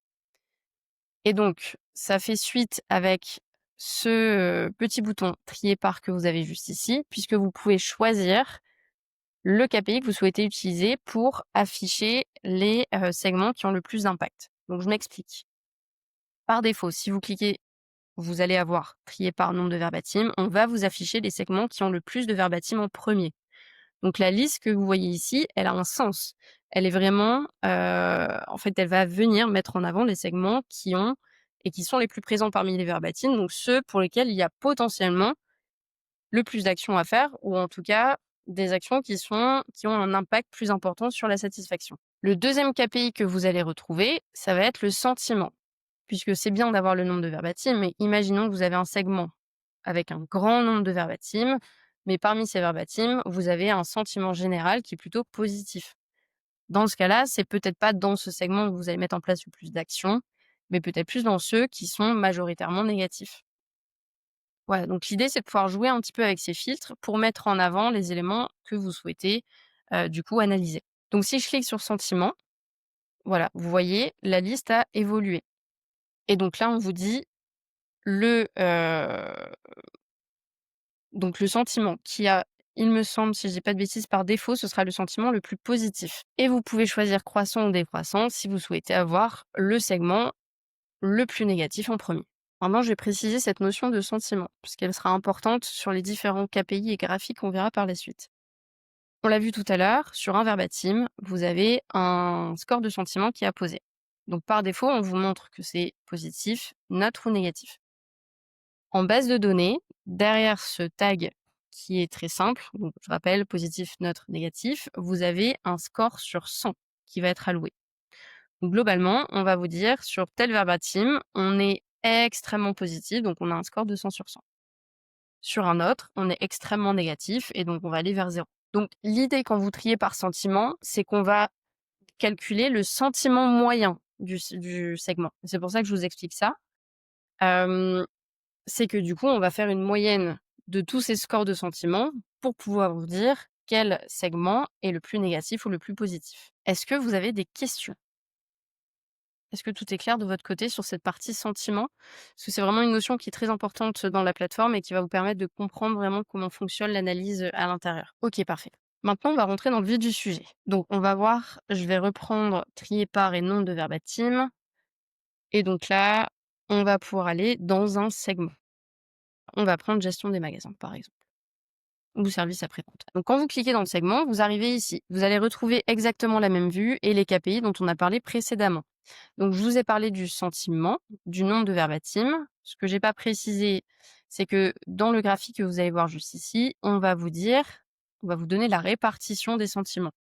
Et donc, ça fait suite avec ce, petit bouton trier par que vous avez juste ici, puisque vous pouvez choisir le KPI que vous souhaitez utiliser pour afficher les, segments qui ont le plus d'impact. Donc je m'explique. Par défaut, si vous cliquez, vous allez avoir trier par nombre de verbatim, on va vous afficher les segments qui ont le plus de verbatim en premier. Donc la liste que vous voyez ici, elle a un sens. Elle est vraiment, en fait, elle va venir mettre en avant les segments qui ont et qui sont les plus présents parmi les verbatims, donc ceux pour lesquels il y a potentiellement le plus d'actions à faire ou en tout cas des actions qui ont un impact plus important sur la satisfaction. Le deuxième KPI que vous allez retrouver, ça va être le sentiment. Puisque c'est bien d'avoir le nombre de verbatims, mais imaginons que vous avez un segment avec un grand nombre de verbatims, mais parmi ces verbatims, vous avez un sentiment général qui est plutôt positif. Dans ce cas-là, c'est peut-être pas dans ce segment que vous allez mettre en place le plus d'actions, mais peut-être plus dans ceux qui sont majoritairement négatifs. Voilà, donc l'idée, c'est de pouvoir jouer un petit peu avec ces filtres pour mettre en avant les éléments que vous souhaitez, du coup analyser. Donc si je clique sur sentiment, voilà, vous voyez, la liste a évolué. Et donc là, on vous dit le, donc le sentiment qui a, il me semble, si je dis pas de bêtises, par défaut, ce sera le sentiment le plus positif. Et vous pouvez choisir croissant ou décroissant si vous souhaitez avoir le segment le plus négatif en premier. Maintenant, je vais préciser cette notion de sentiment, puisqu'elle sera importante sur les différents KPI et graphiques qu'on verra par la suite. On l'a vu tout à l'heure, sur un verbatim, vous avez un score de sentiment qui est apposé. Donc par défaut, on vous montre que c'est positif, neutre ou négatif. En base de données, derrière ce tag qui est très simple, donc je rappelle positif, neutre, négatif, vous avez un score sur 100 qui va être alloué. Donc globalement, on va vous dire sur tel verbatim, on est extrêmement positif, donc on a un score de 100 sur 100. Sur un autre, on est extrêmement négatif et donc on va aller vers 0. Donc l'idée quand vous triez par sentiment, c'est qu'on va calculer le sentiment moyen du segment. C'est pour ça que je vous explique ça. C'est que du coup, on va faire une moyenne de tous ces scores de sentiments pour pouvoir vous dire quel segment est le plus négatif ou le plus positif. Est-ce que vous avez des questions? Est-ce que tout est clair de votre côté sur cette partie sentiment? Parce que c'est vraiment une notion qui est très importante dans la plateforme et qui va vous permettre de comprendre vraiment comment fonctionne l'analyse à l'intérieur. Ok, parfait. Maintenant, on va rentrer dans le vif du sujet. Donc, on va voir, je vais reprendre trier par et nombre de verbatim. Et donc là, on va pouvoir aller dans un segment. On va prendre gestion des magasins, par exemple, ou service après-vente. Donc, quand vous cliquez dans le segment, vous arrivez ici. Vous allez retrouver exactement la même vue et les KPI dont on a parlé précédemment. Donc, je vous ai parlé du sentiment, du nombre de verbatim. Ce que j'ai pas précisé, c'est que dans le graphique que vous allez voir juste ici, on va vous donner la répartition des sentiments,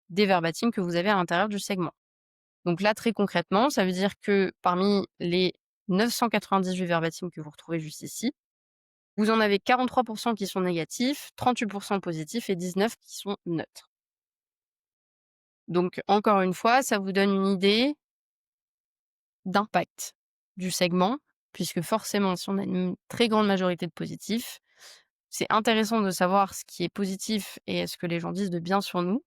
des verbatims que vous avez à l'intérieur du segment. Donc là, très concrètement, ça veut dire que parmi les 998 verbatims que vous retrouvez juste ici, vous en avez 43 qui sont négatifs, 38 positifs et 19 qui sont neutres. Donc encore une fois, ça vous donne une idée d'impact du segment, puisque forcément, si on a une très grande majorité de positifs, c'est intéressant de savoir ce qui est positif et ce que les gens disent de bien sur nous,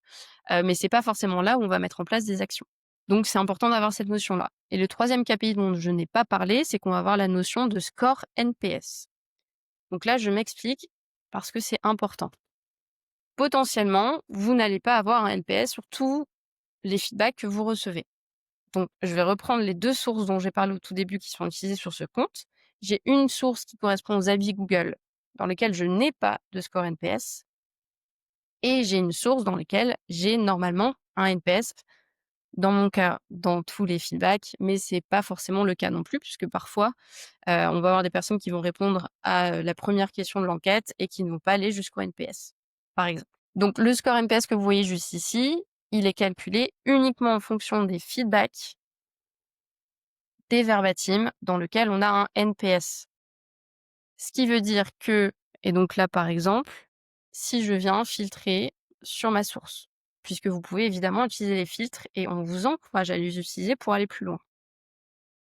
mais c'est pas forcément là où on va mettre en place des actions. Donc c'est important d'avoir cette notion-là. Et le troisième KPI dont je n'ai pas parlé, c'est qu'on va avoir la notion de score NPS. Donc là, je m'explique parce que c'est important. Potentiellement, vous n'allez pas avoir un NPS sur tous les feedbacks que vous recevez. Donc, je vais reprendre les 2 sources dont j'ai parlé au tout début qui sont utilisées sur ce compte. J'ai une source qui correspond aux avis Google dans lesquels je n'ai pas de score NPS et j'ai une source dans laquelle j'ai normalement un NPS. Dans mon cas, dans tous les feedbacks, mais c'est pas forcément le cas non plus puisque parfois, on va avoir des personnes qui vont répondre à, la première question de l'enquête et qui ne vont pas aller jusqu'au NPS, par exemple. Donc le score NPS que vous voyez juste ici, il est calculé uniquement en fonction des feedbacks, des verbatims dans lequel on a un NPS. Ce qui veut dire que et donc là, par exemple, si je viens filtrer sur ma source, puisque vous pouvez évidemment utiliser les filtres et on vous encourage à les utiliser pour aller plus loin.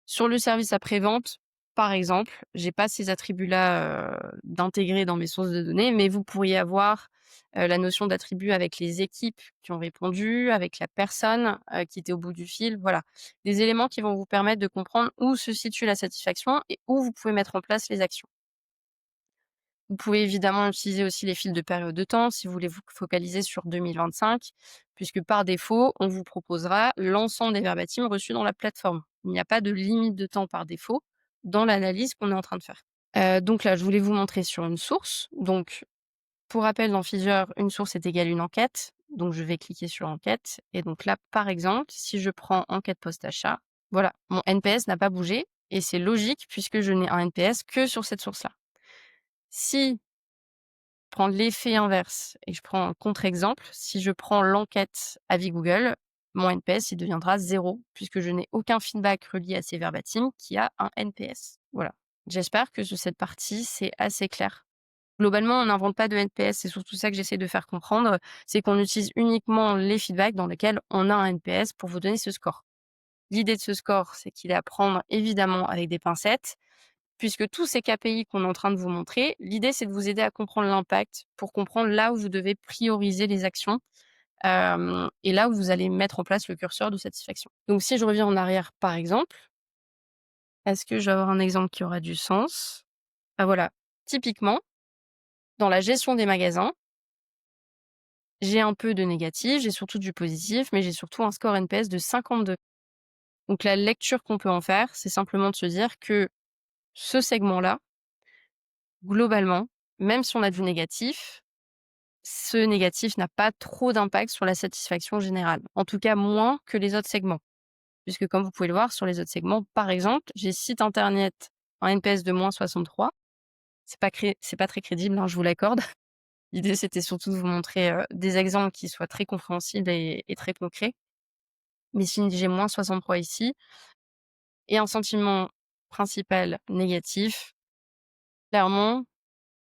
Sur le service après-vente, par exemple, j'ai pas ces attributs-là, d'intégrer dans mes sources de données, mais vous pourriez avoir, la notion d'attribut avec les équipes qui ont répondu, avec la personne, qui était au bout du fil, voilà. Des éléments qui vont vous permettre de comprendre où se situe la satisfaction et où vous pouvez mettre en place les actions. Vous pouvez évidemment utiliser aussi les fils de période de temps si vous voulez vous focaliser sur 2025, puisque par défaut, on vous proposera l'ensemble des verbatims reçus dans la plateforme. Il n'y a pas de limite de temps par défaut dans l'analyse qu'on est en train de faire. Donc là, je voulais vous montrer sur une source. Donc, pour rappel, dans Figure, une source est égale à une enquête. Donc, je vais cliquer sur enquête. Et donc là, par exemple, si je prends enquête post-achat, voilà, mon NPS n'a pas bougé. Et c'est logique puisque je n'ai un NPS que sur cette source-là. Si prends l'effet inverse et je prends un contre-exemple, si je prends l'enquête avis Google, mon NPS, il deviendra 0 puisque je n'ai aucun feedback relié à ces verbatims qui a un NPS. Voilà. J'espère que sur cette partie, c'est assez clair. Globalement, on n'invente pas de NPS, c'est surtout ça que j'essaie de faire comprendre, c'est qu'on utilise uniquement les feedbacks dans lesquels on a un NPS pour vous donner ce score. L'idée de ce score, c'est qu'il est à prendre évidemment avec des pincettes, puisque tous ces KPI qu'on est en train de vous montrer, l'idée, c'est de vous aider à comprendre l'impact pour comprendre là où vous devez prioriser les actions, et là où vous allez mettre en place le curseur de satisfaction. Donc si je reviens en arrière, par exemple, est-ce que je vais avoir un exemple qui aura du sens? Ah voilà, typiquement, dans la gestion des magasins, j'ai un peu de négatif, j'ai surtout du positif, mais j'ai surtout un score NPS de 52. Donc la lecture qu'on peut en faire, c'est simplement de se dire que ce segment-là, globalement, même si on a du négatif, ce négatif n'a pas trop d'impact sur la satisfaction générale. En tout cas, moins que les autres segments. Puisque comme vous pouvez le voir sur les autres segments, par exemple, j'ai site internet en NPS de -63. C'est pas très crédible, hein, je vous l'accorde. L'idée, c'était surtout de vous montrer, des exemples qui soient très compréhensibles et très concrets. Mais si j'ai -63 ici et un sentiment principal négatif, clairement,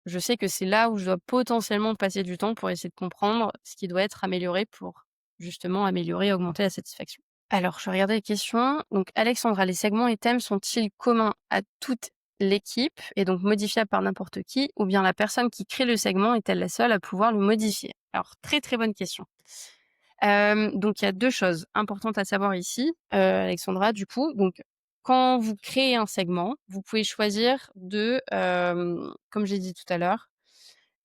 je sais que c'est là où je dois potentiellement passer du temps pour essayer de comprendre ce qui doit être amélioré pour justement améliorer et augmenter la satisfaction. Alors, je regardais les questions. Donc, Alexandra, les segments et thèmes sont-ils communs à toute l'équipe et donc modifiables par n'importe qui, ou bien la personne qui crée le segment est-elle la seule à pouvoir le modifier? Alors, très très bonne question. Donc il y a 2 choses importantes à savoir ici, Alexandra, du coup. Donc quand vous créez un segment, vous pouvez choisir de, comme j'ai dit tout à l'heure,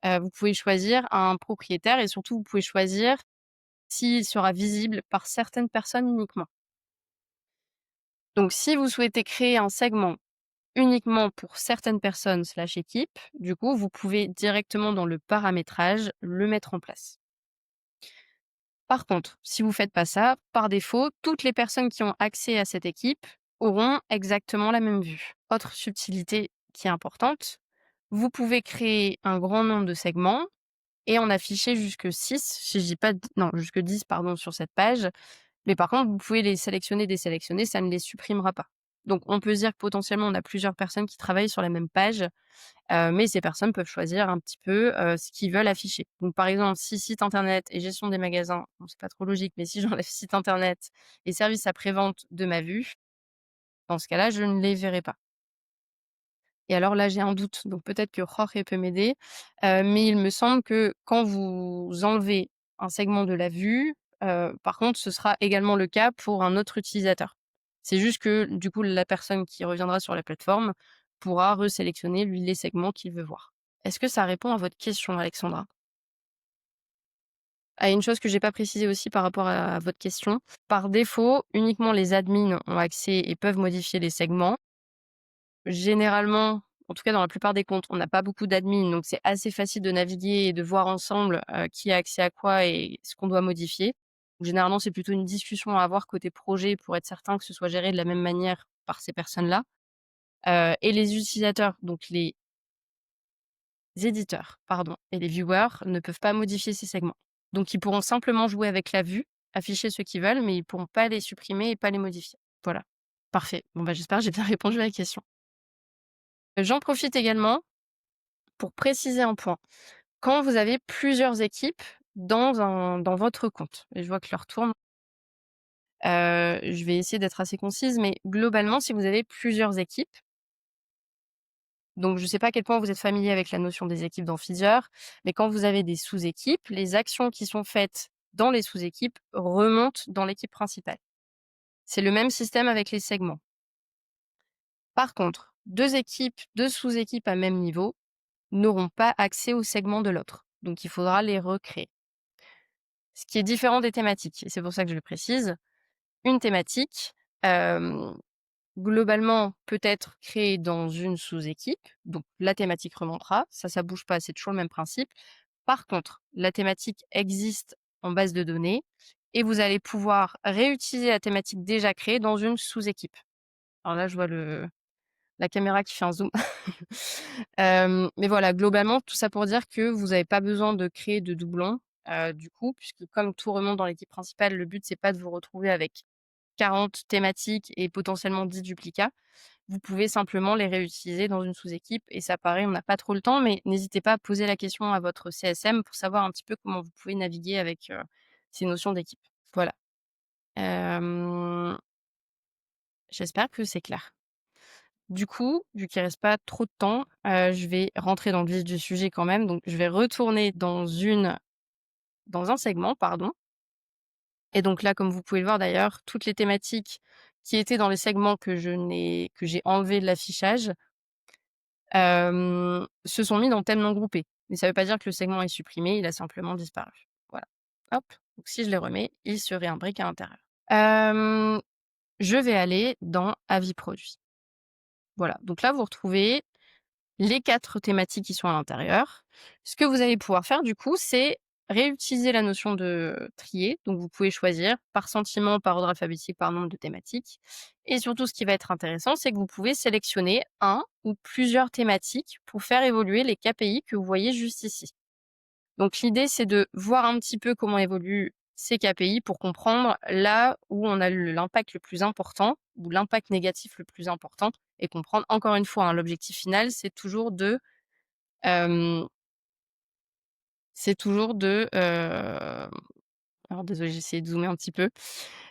vous pouvez choisir un propriétaire et surtout vous pouvez choisir s'il sera visible par certaines personnes uniquement. Donc si vous souhaitez créer un segment uniquement pour certaines personnes/équipes, du coup, vous pouvez directement dans le paramétrage le mettre en place. Par contre, si vous faites pas ça, par défaut, toutes les personnes qui ont accès à cette équipe auront exactement la même vue. Autre subtilité qui est importante, Vous pouvez créer un grand nombre de segments et en afficher jusque 6, si je dis pas d non, jusque 10 pardon, sur cette page. Mais par contre, vous pouvez les sélectionner, désélectionner, ça ne les supprimera pas. Donc on peut se dire que potentiellement, on a plusieurs personnes qui travaillent sur la même page, mais ces personnes peuvent choisir un petit peu, ce qu'ils veulent afficher. Donc par exemple, si site internet et gestion des magasins, bon c'est pas trop logique, mais si j'enlève site internet et services après-vente de ma vue, dans ce cas-là, je ne les verrai pas. Et alors là, j'ai un doute, donc peut-être que Jorge peut m'aider, mais il me semble que quand vous enlevez un segment de la vue, par contre, ce sera également le cas pour un autre utilisateur. C'est juste que, du coup, la personne qui reviendra sur la plateforme pourra resélectionner, lui, les segments qu'il veut voir. Est-ce que ça répond à votre question, Alexandra? Ah, une chose que j'ai pas précisée aussi par rapport à votre question, par défaut, uniquement les admins ont accès et peuvent modifier les segments. Généralement, en tout cas dans la plupart des comptes, on n'a pas beaucoup d'admins, donc c'est assez facile de naviguer et de voir ensemble, qui a accès à quoi et ce qu'on doit modifier. Généralement, c'est plutôt une discussion à avoir côté projet pour être certain que ce soit géré de la même manière par ces personnes-là. Et les utilisateurs, donc les éditeurs, pardon, et les viewers ne peuvent pas modifier ces segments. Donc ils pourront simplement jouer avec la vue, afficher ce qu'ils veulent, mais ils pourront pas les supprimer et pas les modifier. Voilà. Parfait. Bon, bah, j'espère que j'ai bien répondu à la question. J'en profite également pour préciser un point. Quand vous avez plusieurs équipes dans votre compte, et je vois que l'heure tourne, je vais essayer d'être assez concise, mais globalement, si vous avez plusieurs équipes, donc je ne sais pas à quel point vous êtes familier avec la notion des équipes dans Fizzeur, mais quand vous avez des sous-équipes, les actions qui sont faites dans les sous-équipes remontent dans l'équipe principale. C'est le même système avec les segments. Par contre, 2 équipes, 2 sous-équipes à même niveau n'auront pas accès au segment de l'autre, donc il faudra les recréer. Ce qui est différent des thématiques et c'est pour ça que je le précise. Une thématique, hem, globalement peut être créée dans une sous-équipe, donc la thématique remontera, ça bouge pas, c'est toujours le même principe. Par contre, la thématique existe en base de données et vous allez pouvoir réutiliser la thématique déjà créée dans une sous-équipe. Alors là, je vois la caméra qui fait un zoom. Mais voilà, globalement, tout ça pour dire que vous avez pas besoin de créer de doublons, du coup, puisque comme tout remonte dans l'équipe principale, le but c'est pas de vous retrouver avec 40 thématiques et potentiellement 10 duplicats. Vous pouvez simplement les réutiliser dans une sous-équipe et ça paraît on n'a pas trop le temps, mais n'hésitez pas à poser la question à votre CSM pour savoir un petit peu comment vous pouvez naviguer avec, ces notions d'équipe. Voilà. Hem, j'espère que c'est clair. Du coup, vu qu'il reste pas trop de temps, je vais rentrer dans le vif du sujet quand même. Donc je vais retourner dans un segment, pardon. Et donc là, comme vous pouvez le voir d'ailleurs, toutes les thématiques qui étaient dans les segments que j'ai enlevés de l'affichage, se sont mis dans thème non groupé. Mais ça veut pas dire que le segment est supprimé, il a simplement disparu. Voilà. Hop, donc si je les remets, il se réimbrique à l'intérieur. Hem, je vais aller dans avis produits. Voilà, donc là, vous retrouvez les 4 thématiques qui sont à l'intérieur. Ce que vous allez pouvoir faire du coup, c'est réutiliser la notion de trier. Donc vous pouvez choisir par sentiment, par ordre alphabétique, par nombre de thématiques. Et surtout, ce qui va être intéressant, c'est que vous pouvez sélectionner un ou plusieurs thématiques pour faire évoluer les KPI que vous voyez juste ici. Donc l'idée, c'est de voir un petit peu comment évoluent ces KPI pour comprendre là où on a l'impact le plus important ou l'impact négatif le plus important et comprendre encore une fois, hein, l'objectif final, hem, c'est toujours alors désolée, j'ai essayé de zoomer un petit peu.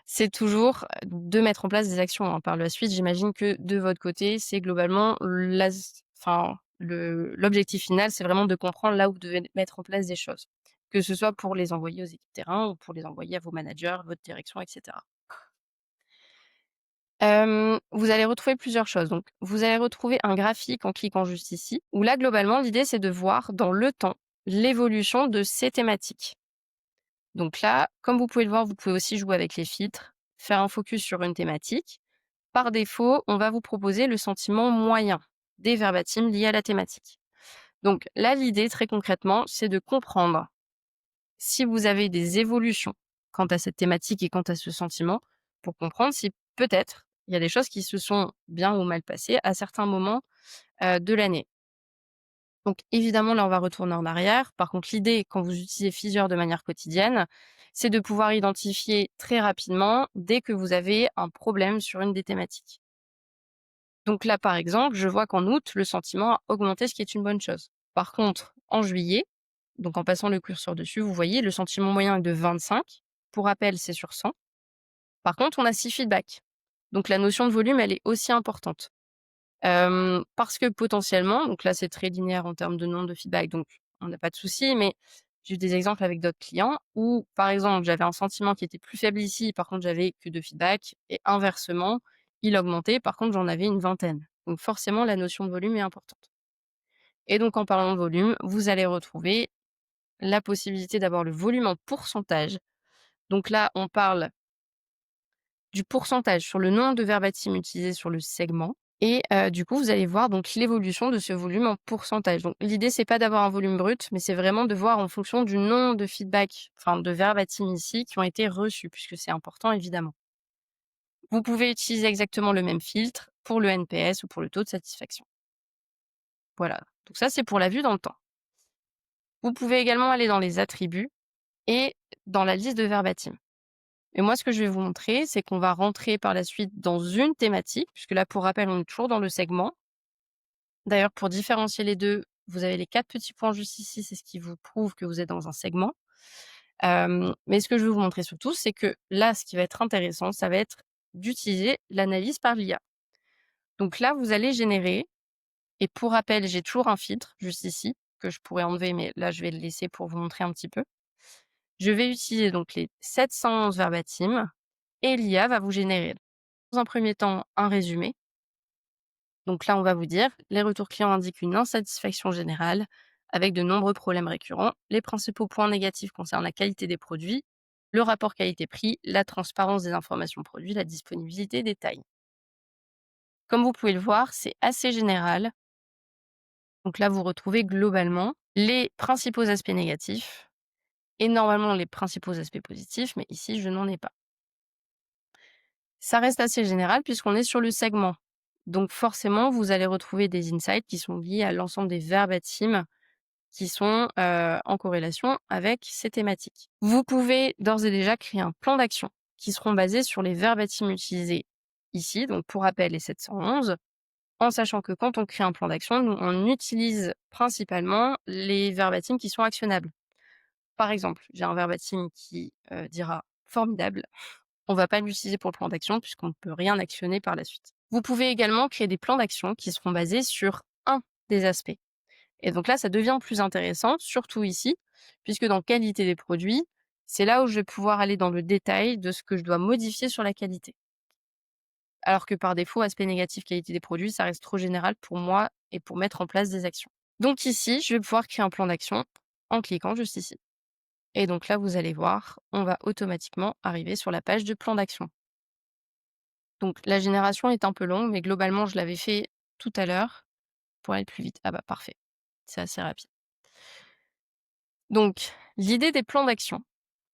C'est toujours de mettre en place des actions, hein, par la suite. J'imagine que de votre côté, c'est globalement l'objectif final, c'est vraiment de comprendre là où vous devez mettre en place des choses. Que ce soit pour les envoyer aux équipes terrain ou pour les envoyer à vos managers, votre direction et cetera. Vous allez retrouver plusieurs choses. Donc, vous allez retrouver un graphique en cliquant juste ici, où là, globalement, l'idée, c'est de voir dans le temps l'évolution de ces thématiques. Donc là, comme vous pouvez le voir, vous pouvez aussi jouer avec les filtres, faire un focus sur une thématique. Par défaut, on va vous proposer le sentiment moyen des verbatims liés à la thématique. Donc là, l'idée, très concrètement, c'est de comprendre si vous avez des évolutions quant à cette thématique et quant à ce sentiment, pour comprendre si peut-être il y a des choses qui se sont bien ou mal passées à certains moments de l'année. Donc évidemment, là, on va retourner en arrière. Par contre, l'idée, quand vous utilisez Figure de manière quotidienne, c'est de pouvoir identifier très rapidement dès que vous avez un problème sur une des thématiques. Donc là, par exemple, je vois qu'en août, le sentiment a augmenté, ce qui est une bonne chose. Par contre, en juillet, donc en passant le curseur dessus, vous voyez, le sentiment moyen est de 25. Pour rappel, c'est sur 100. Par contre, on a 6 feedbacks. Donc la notion de volume, elle est aussi importante. Parce que potentiellement, donc là, c'est très linéaire en termes de nombre de feedback, donc on n'a pas de souci, mais j'ai eu des exemples avec d'autres clients où, par exemple, j'avais un sentiment qui était plus faible ici, par contre, j'avais que 2 feedbacks et inversement, il augmentait, par contre, j'en avais une vingtaine. Donc forcément, la notion de volume est importante et donc en parlant de volume, vous allez retrouver la possibilité d'avoir le volume en pourcentage. Donc là, on parle du pourcentage sur le nombre de verbatims utilisés sur le segment. Et du coup, vous allez voir donc l'évolution de ce volume en pourcentage. Donc l'idée, c'est pas d'avoir un volume brut, mais c'est vraiment de voir en fonction du nombre de feedback, enfin de verbatim ici, qui ont été reçus, puisque c'est important évidemment. Vous pouvez utiliser exactement le même filtre pour le NPS ou pour le taux de satisfaction. Voilà, donc ça, c'est pour la vue dans le temps. Vous pouvez également aller dans les attributs et dans la liste de verbatim. Et moi, ce que je vais vous montrer, c'est qu'on va rentrer par la suite dans une thématique, puisque là, pour rappel, on est toujours dans le segment. D'ailleurs, pour différencier les 2, vous avez les 4 petits points juste ici, c'est ce qui vous prouve que vous êtes dans un segment. Mais ce que je veux vous montrer surtout, c'est que là, ce qui va être intéressant, ça va être d'utiliser l'analyse par l'IA. Donc là, vous allez générer et pour rappel, j'ai toujours un filtre juste ici que je pourrais enlever, mais là, je vais le laisser pour vous montrer un petit peu. Je vais utiliser donc les 711 verbatim et l'IA va vous générer, dans un premier temps, un résumé. Donc là, on va vous dire, les retours clients indiquent une insatisfaction générale avec de nombreux problèmes récurrents. Les principaux points négatifs concernent la qualité des produits, le rapport qualité-prix, la transparence des informations produits, la disponibilité des tailles. Comme vous pouvez le voir, c'est assez général. Donc là, vous retrouvez globalement les principaux aspects négatifs et normalement les principaux aspects positifs, mais ici, je n'en ai pas. Ça reste assez général puisqu'on est sur le segment. Donc forcément, vous allez retrouver des insights qui sont liés à l'ensemble des verbatims qui sont, en corrélation avec ces thématiques. Vous pouvez d'ores et déjà créer un plan d'action qui seront basés sur les verbatims utilisés ici, donc pour rappel les 711, en sachant que quand on crée un plan d'action, nous on utilise principalement les verbatims qui sont actionnables. Par exemple, j'ai un verbatim qui, dira: «Formidable». On va pas l'utiliser pour le plan d'action puisqu'on ne peut rien actionner par la suite. Vous pouvez également créer des plans d'action qui seront basés sur un des aspects. Et donc là, ça devient plus intéressant, surtout ici, puisque dans qualité des produits, c'est là où je vais pouvoir aller dans le détail de ce que je dois modifier sur la qualité. Alors que par défaut, aspect négatif, qualité des produits, ça reste trop général pour moi et pour mettre en place des actions. Donc ici, je vais pouvoir créer un plan d'action en cliquant juste ici. Et donc là, vous allez voir, on va automatiquement arriver sur la page de plan d'action. Donc la génération est un peu longue, mais globalement, je l'avais fait tout à l'heure pour aller plus vite. Ah bah parfait, c'est assez rapide. Donc l'idée des plans d'action.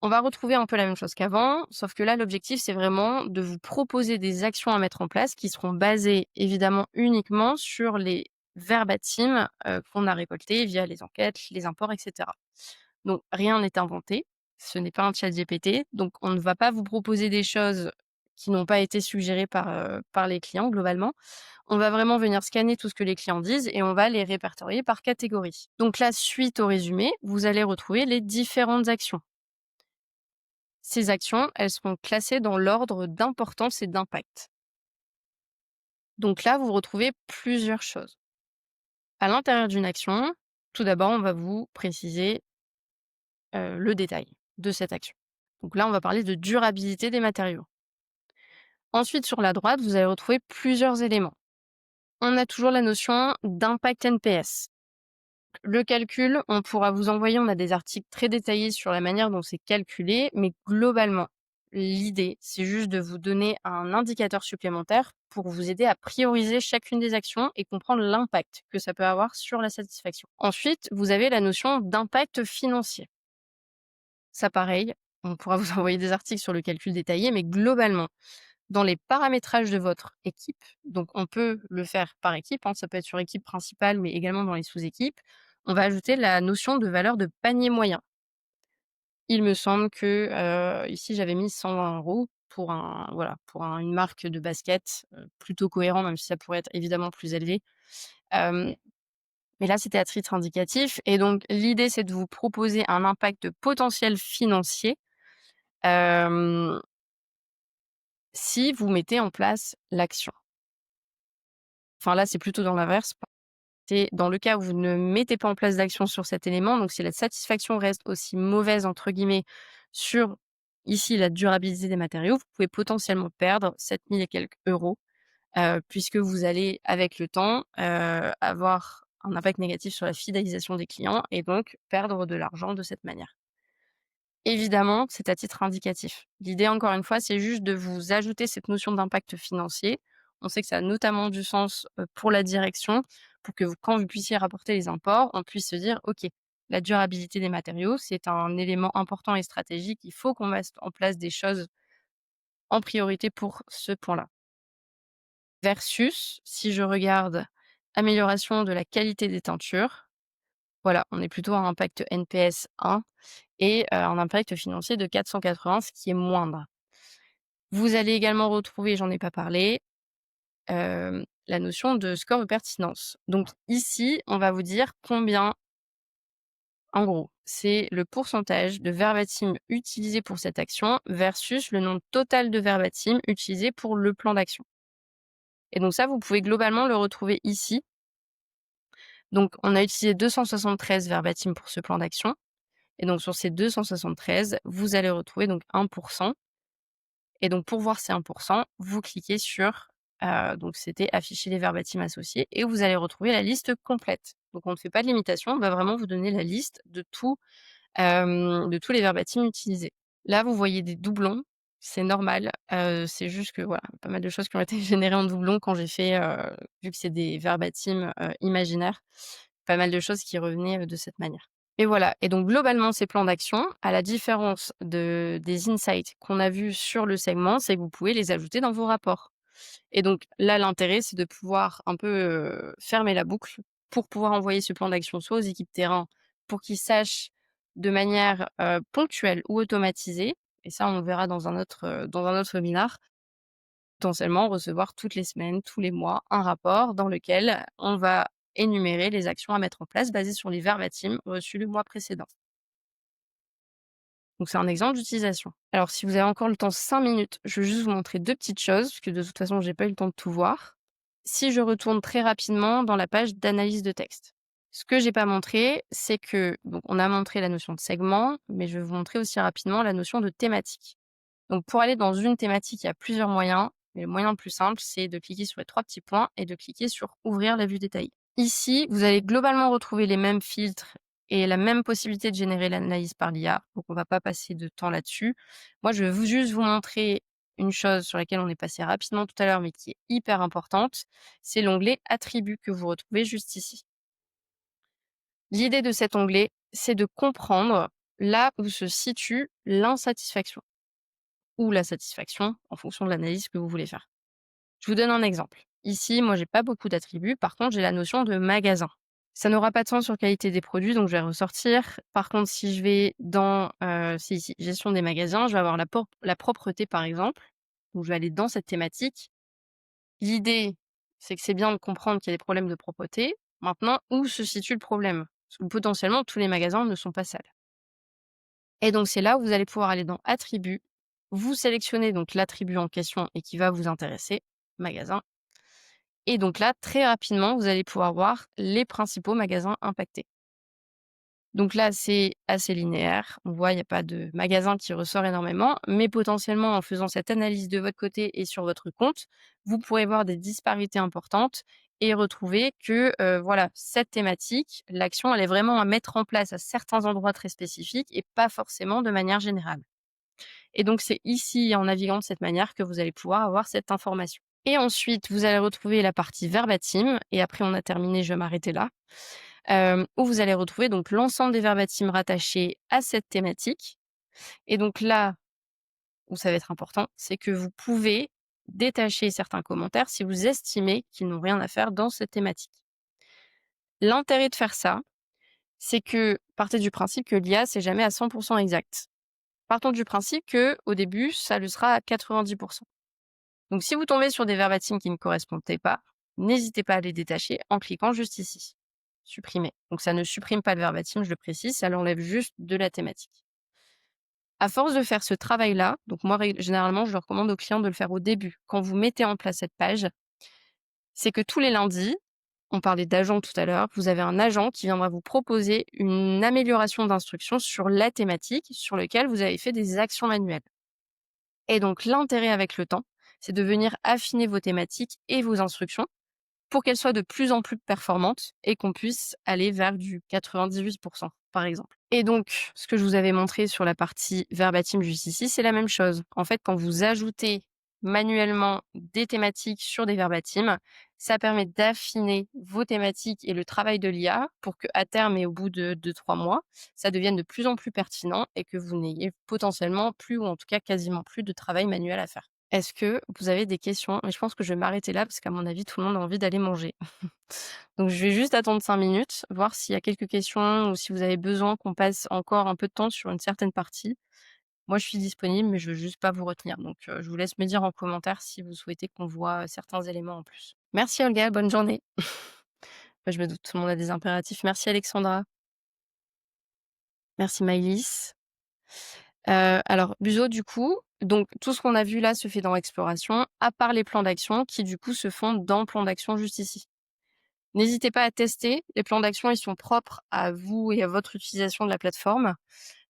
On va retrouver un peu la même chose qu'avant, sauf que là, l'objectif, c'est vraiment de vous proposer des actions à mettre en place qui seront basées évidemment uniquement sur les verbatims qu'on a récoltés via les enquêtes, les imports, etc. Donc rien n'est inventé, ce n'est pas un chat GPT, donc on ne va pas vous proposer des choses qui n'ont pas été suggérées par les clients globalement. On va vraiment venir scanner tout ce que les clients disent et on va les répertorier par catégorie. Donc là, suite au résumé, vous allez retrouver les différentes actions. Ces actions, elles seront classées dans l'ordre d'importance et d'impact. Donc là, vous retrouvez plusieurs choses. À l'intérieur d'une action, tout d'abord, on va vous préciser le détail de cette action. Donc là, on va parler de durabilité des matériaux. Ensuite, sur la droite, vous allez retrouver plusieurs éléments. On a toujours la notion d'impact NPS. Le calcul, on pourra vous envoyer, on a des articles très détaillés sur la manière dont c'est calculé, mais globalement, l'idée, c'est juste de vous donner un indicateur supplémentaire pour vous aider à prioriser chacune des actions et comprendre l'impact que ça peut avoir sur la satisfaction. Ensuite, vous avez la notion d'impact financier. Ça, pareil, on pourra vous envoyer des articles sur le calcul détaillé, mais globalement, dans les paramétrages de votre équipe, donc on peut le faire par équipe, hein, ça peut être sur équipe principale, mais également dans les sous-équipes, on va ajouter la notion de valeur de panier moyen. Il me semble que, ici j'avais mis 120 € pour une marque de basket, plutôt cohérent, même si ça pourrait être évidemment plus élevé. Hem, mais là, c'était à titre indicatif et donc l'idée, c'est de vous proposer un impact potentiel financier, hem, si vous mettez en place l'action. Enfin là, c'est plutôt dans l'inverse. C'est dans le cas où vous ne mettez pas en place d'action sur cet élément, donc si la satisfaction reste aussi «mauvaise» entre guillemets sur, ici, la durabilité des matériaux, vous pouvez potentiellement perdre 7 000 et quelques euros, puisque vous allez avec le temps, avoir un impact négatif sur la fidélisation des clients et donc perdre de l'argent de cette manière. Évidemment, c'est à titre indicatif. L'idée, encore une fois, c'est juste de vous ajouter cette notion d'impact financier. On sait que ça a notamment du sens, pour la direction, pour que vous quand vous puissiez rapporter les imports, on puisse se dire: «OK, la durabilité des matériaux, c'est un élément important et stratégique. Il faut qu'on mette en place des choses en priorité pour ce point-là». Versus, si je regarde amélioration de la qualité des teintures, voilà, on est plutôt à un impact NPS 1 et un impact financier de 480, ce qui est moindre. Vous allez également retrouver, j'en ai pas parlé, la notion de score de pertinence. Donc ici, on va vous dire combien en gros, c'est le pourcentage de verbatim utilisé pour cette action versus le nombre total de verbatim utilisé pour le plan d'action. Et donc ça, vous pouvez globalement le retrouver ici. Donc on a utilisé 273 verbatim pour ce plan d'action et donc sur ces 273, vous allez retrouver donc 1. Et donc pour voir ces 1 vous cliquez sur, donc c'était afficher les verbatims associés et vous allez retrouver la liste complète. Donc on ne fait pas de limitation, on va vraiment vous donner la liste de tous les verbatims utilisés. Là, vous voyez des doublons, c'est normal, c'est juste que voilà, pas mal de choses qui ont été générées en doublon quand j'ai fait, vu que c'est des verbatims, imaginaires, pas mal de choses qui revenaient, de cette manière. Et voilà, et donc globalement, ces plans d'action, à la différence des insights qu'on a vus sur le segment, c'est que vous pouvez les ajouter dans vos rapports. Et donc là, l'intérêt, c'est de pouvoir un peu, fermer la boucle pour pouvoir envoyer ce plan d'action soit aux équipes terrain pour qu'ils sachent de manière, ponctuelle ou automatisée, et ça, on verra dans un autre webinaire, potentiellement recevoir toutes les semaines, tous les mois, un rapport dans lequel on va énumérer les actions à mettre en place basées sur les verbatims reçus le mois précédent. Donc c'est un exemple d'utilisation. Alors si vous avez encore le temps 5 minutes, je veux juste vous montrer 2 petites choses, parce que de toute façon, j'ai pas eu le temps de tout voir. Si je retourne très rapidement dans la page d'analyse de texte. Ce que j'ai pas montré, c'est que donc on a montré la notion de segment, mais je vais vous montrer aussi rapidement la notion de thématique. Donc pour aller dans une thématique, il y a plusieurs moyens, mais le moyen le plus simple, c'est de cliquer sur les 3 petits points et de cliquer sur «Ouvrir la vue détaillée». Ici, vous allez globalement retrouver les mêmes filtres et la même possibilité de générer l'analyse par l'IA, donc on va pas passer de temps là-dessus. Moi, je vais juste vous montrer une chose sur laquelle on est passé rapidement tout à l'heure, mais qui est hyper importante, c'est l'onglet «Attributs» que vous retrouvez juste ici. L'idée de cet onglet, c'est de comprendre là où se situe l'insatisfaction ou la satisfaction en fonction de l'analyse que vous voulez faire. Je vous donne un exemple. Ici, moi, j'ai pas beaucoup d'attributs. Par contre, j'ai la notion de magasin. Ça n'aura pas de sens sur qualité des produits, donc je vais ressortir. Par contre, si je vais dans, c'est ici, gestion des magasins, je vais avoir la propreté, par exemple. Donc je vais aller dans cette thématique. L'idée, c'est que c'est bien de comprendre qu'il y a des problèmes de propreté. Maintenant, où se situe le problème? Parce que potentiellement, tous les magasins ne sont pas sales. Et donc c'est là où vous allez pouvoir aller dans attributs, vous sélectionnez donc l'attribut en question et qui va vous intéresser, magasin. Et donc là, très rapidement, vous allez pouvoir voir les principaux magasins impactés. Donc là, c'est assez linéaire. On voit, il n'y a pas de magasin qui ressort énormément, mais potentiellement, en faisant cette analyse de votre côté et sur votre compte, vous pourrez voir des disparités importantes et retrouver que, voilà, cette thématique, l'action, elle est vraiment à mettre en place à certains endroits très spécifiques et pas forcément de manière générale. Et donc, c'est ici, en naviguant de cette manière, que vous allez pouvoir avoir cette information. Et ensuite, vous allez retrouver la partie verbatim et après on a terminé, je vais m'arrêter là, où vous allez retrouver donc l'ensemble des verbatims rattachés à cette thématique. Et donc là, où ça va être important, c'est que vous pouvez détacher certains commentaires si vous estimez qu'ils n'ont rien à faire dans cette thématique. L'intérêt de faire ça, c'est que partez du principe que l'IA, c'est jamais à 100 exact. Partons du principe que au début, ça le sera à 90. Donc si vous tombez sur des verbatims qui ne correspondaient pas, n'hésitez pas à les détacher en cliquant juste ici. Supprimer. Donc ça ne supprime pas le verbatim, je le précise, ça l'enlève juste de la thématique. À force de faire ce travail-là, donc moi généralement je le recommande aux clients de le faire au début, quand vous mettez en place cette page, c'est que tous les lundis, on parlait d'agent tout à l'heure, vous avez un agent qui viendra vous proposer une amélioration d'instruction sur la thématique sur laquelle vous avez fait des actions manuelles. Et donc l'intérêt avec le temps, c'est de venir affiner vos thématiques et vos instructions pour qu'elles soient de plus en plus performantes et qu'on puisse aller vers du 98 par exemple. Et donc, ce que je vous avais montré sur la partie verbatim juste ici, c'est la même chose. En fait, quand vous ajoutez manuellement des thématiques sur des verbatims, ça permet d'affiner vos thématiques et le travail de l'IA pour qu'à terme et au bout de 2-3 mois, ça devienne de plus en plus pertinent et que vous n'ayez potentiellement plus ou en tout cas quasiment plus de travail manuel à faire. Est-ce que vous avez des questions? Mais je pense que je vais m'arrêter là parce qu'à mon avis, tout le monde a envie d'aller manger. Donc je vais juste attendre 5 minutes, voir s'il y a quelques questions ou si vous avez besoin qu'on passe encore un peu de temps sur une certaine partie. Moi, je suis disponible, mais je veux juste pas vous retenir. Donc je vous laisse me dire en commentaire si vous souhaitez qu'on voit certains éléments en plus. Merci Olga, bonne journée. Bah, je me doute, tout le monde a des impératifs. Merci Alexandra. Merci Maïlis. Alors Buzo du coup, donc tout ce qu'on a vu là se fait dans exploration, à part les plans d'action qui du coup se font dans le plan d'action juste ici. N'hésitez pas à tester, les plans d'action, ils sont propres à vous et à votre utilisation de la plateforme.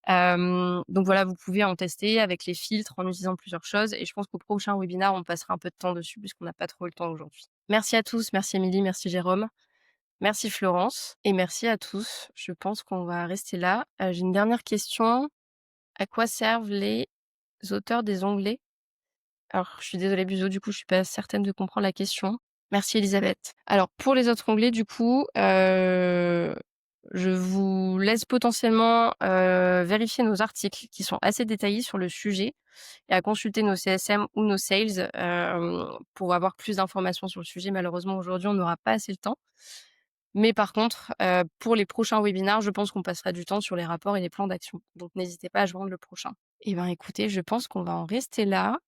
Donc voilà, vous pouvez en tester avec les filtres, en utilisant plusieurs choses et je pense qu'au prochain webinaire, on passera un peu de temps dessus puisqu'on n'a pas trop le temps aujourd'hui. Merci à tous, merci Émilie, merci Jérôme, merci Florence et merci à tous. Je pense qu'on va rester là. J'ai une dernière question. À quoi servent les auteurs des onglets? Alors, je suis désolée Buzo, du coup, je suis pas certaine de comprendre la question. Merci Elisabeth. Alors pour les autres onglets du coup, je vous laisse potentiellement, vérifier nos articles qui sont assez détaillés sur le sujet et à consulter nos CSM ou nos sales, pour avoir plus d'informations sur le sujet. Malheureusement aujourd'hui, on n'aura pas assez le temps. Mais par contre, pour les prochains webinaires, je pense qu'on passera du temps sur les rapports et les plans d'action. Donc n'hésitez pas à joindre le prochain. Eh ben, écoutez, je pense qu'on va en rester là.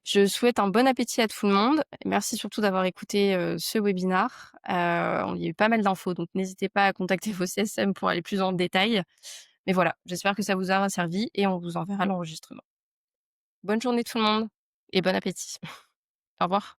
Je souhaite un bon appétit à tout le monde. Merci surtout d'avoir écouté, ce webinaire. Il y a eu pas mal d'infos, donc n'hésitez pas à contacter vos CSM pour aller plus en détail. Mais voilà, j'espère que ça vous aura servi et on vous enverra l'enregistrement. Bonne journée tout le monde et bon appétit. Au revoir.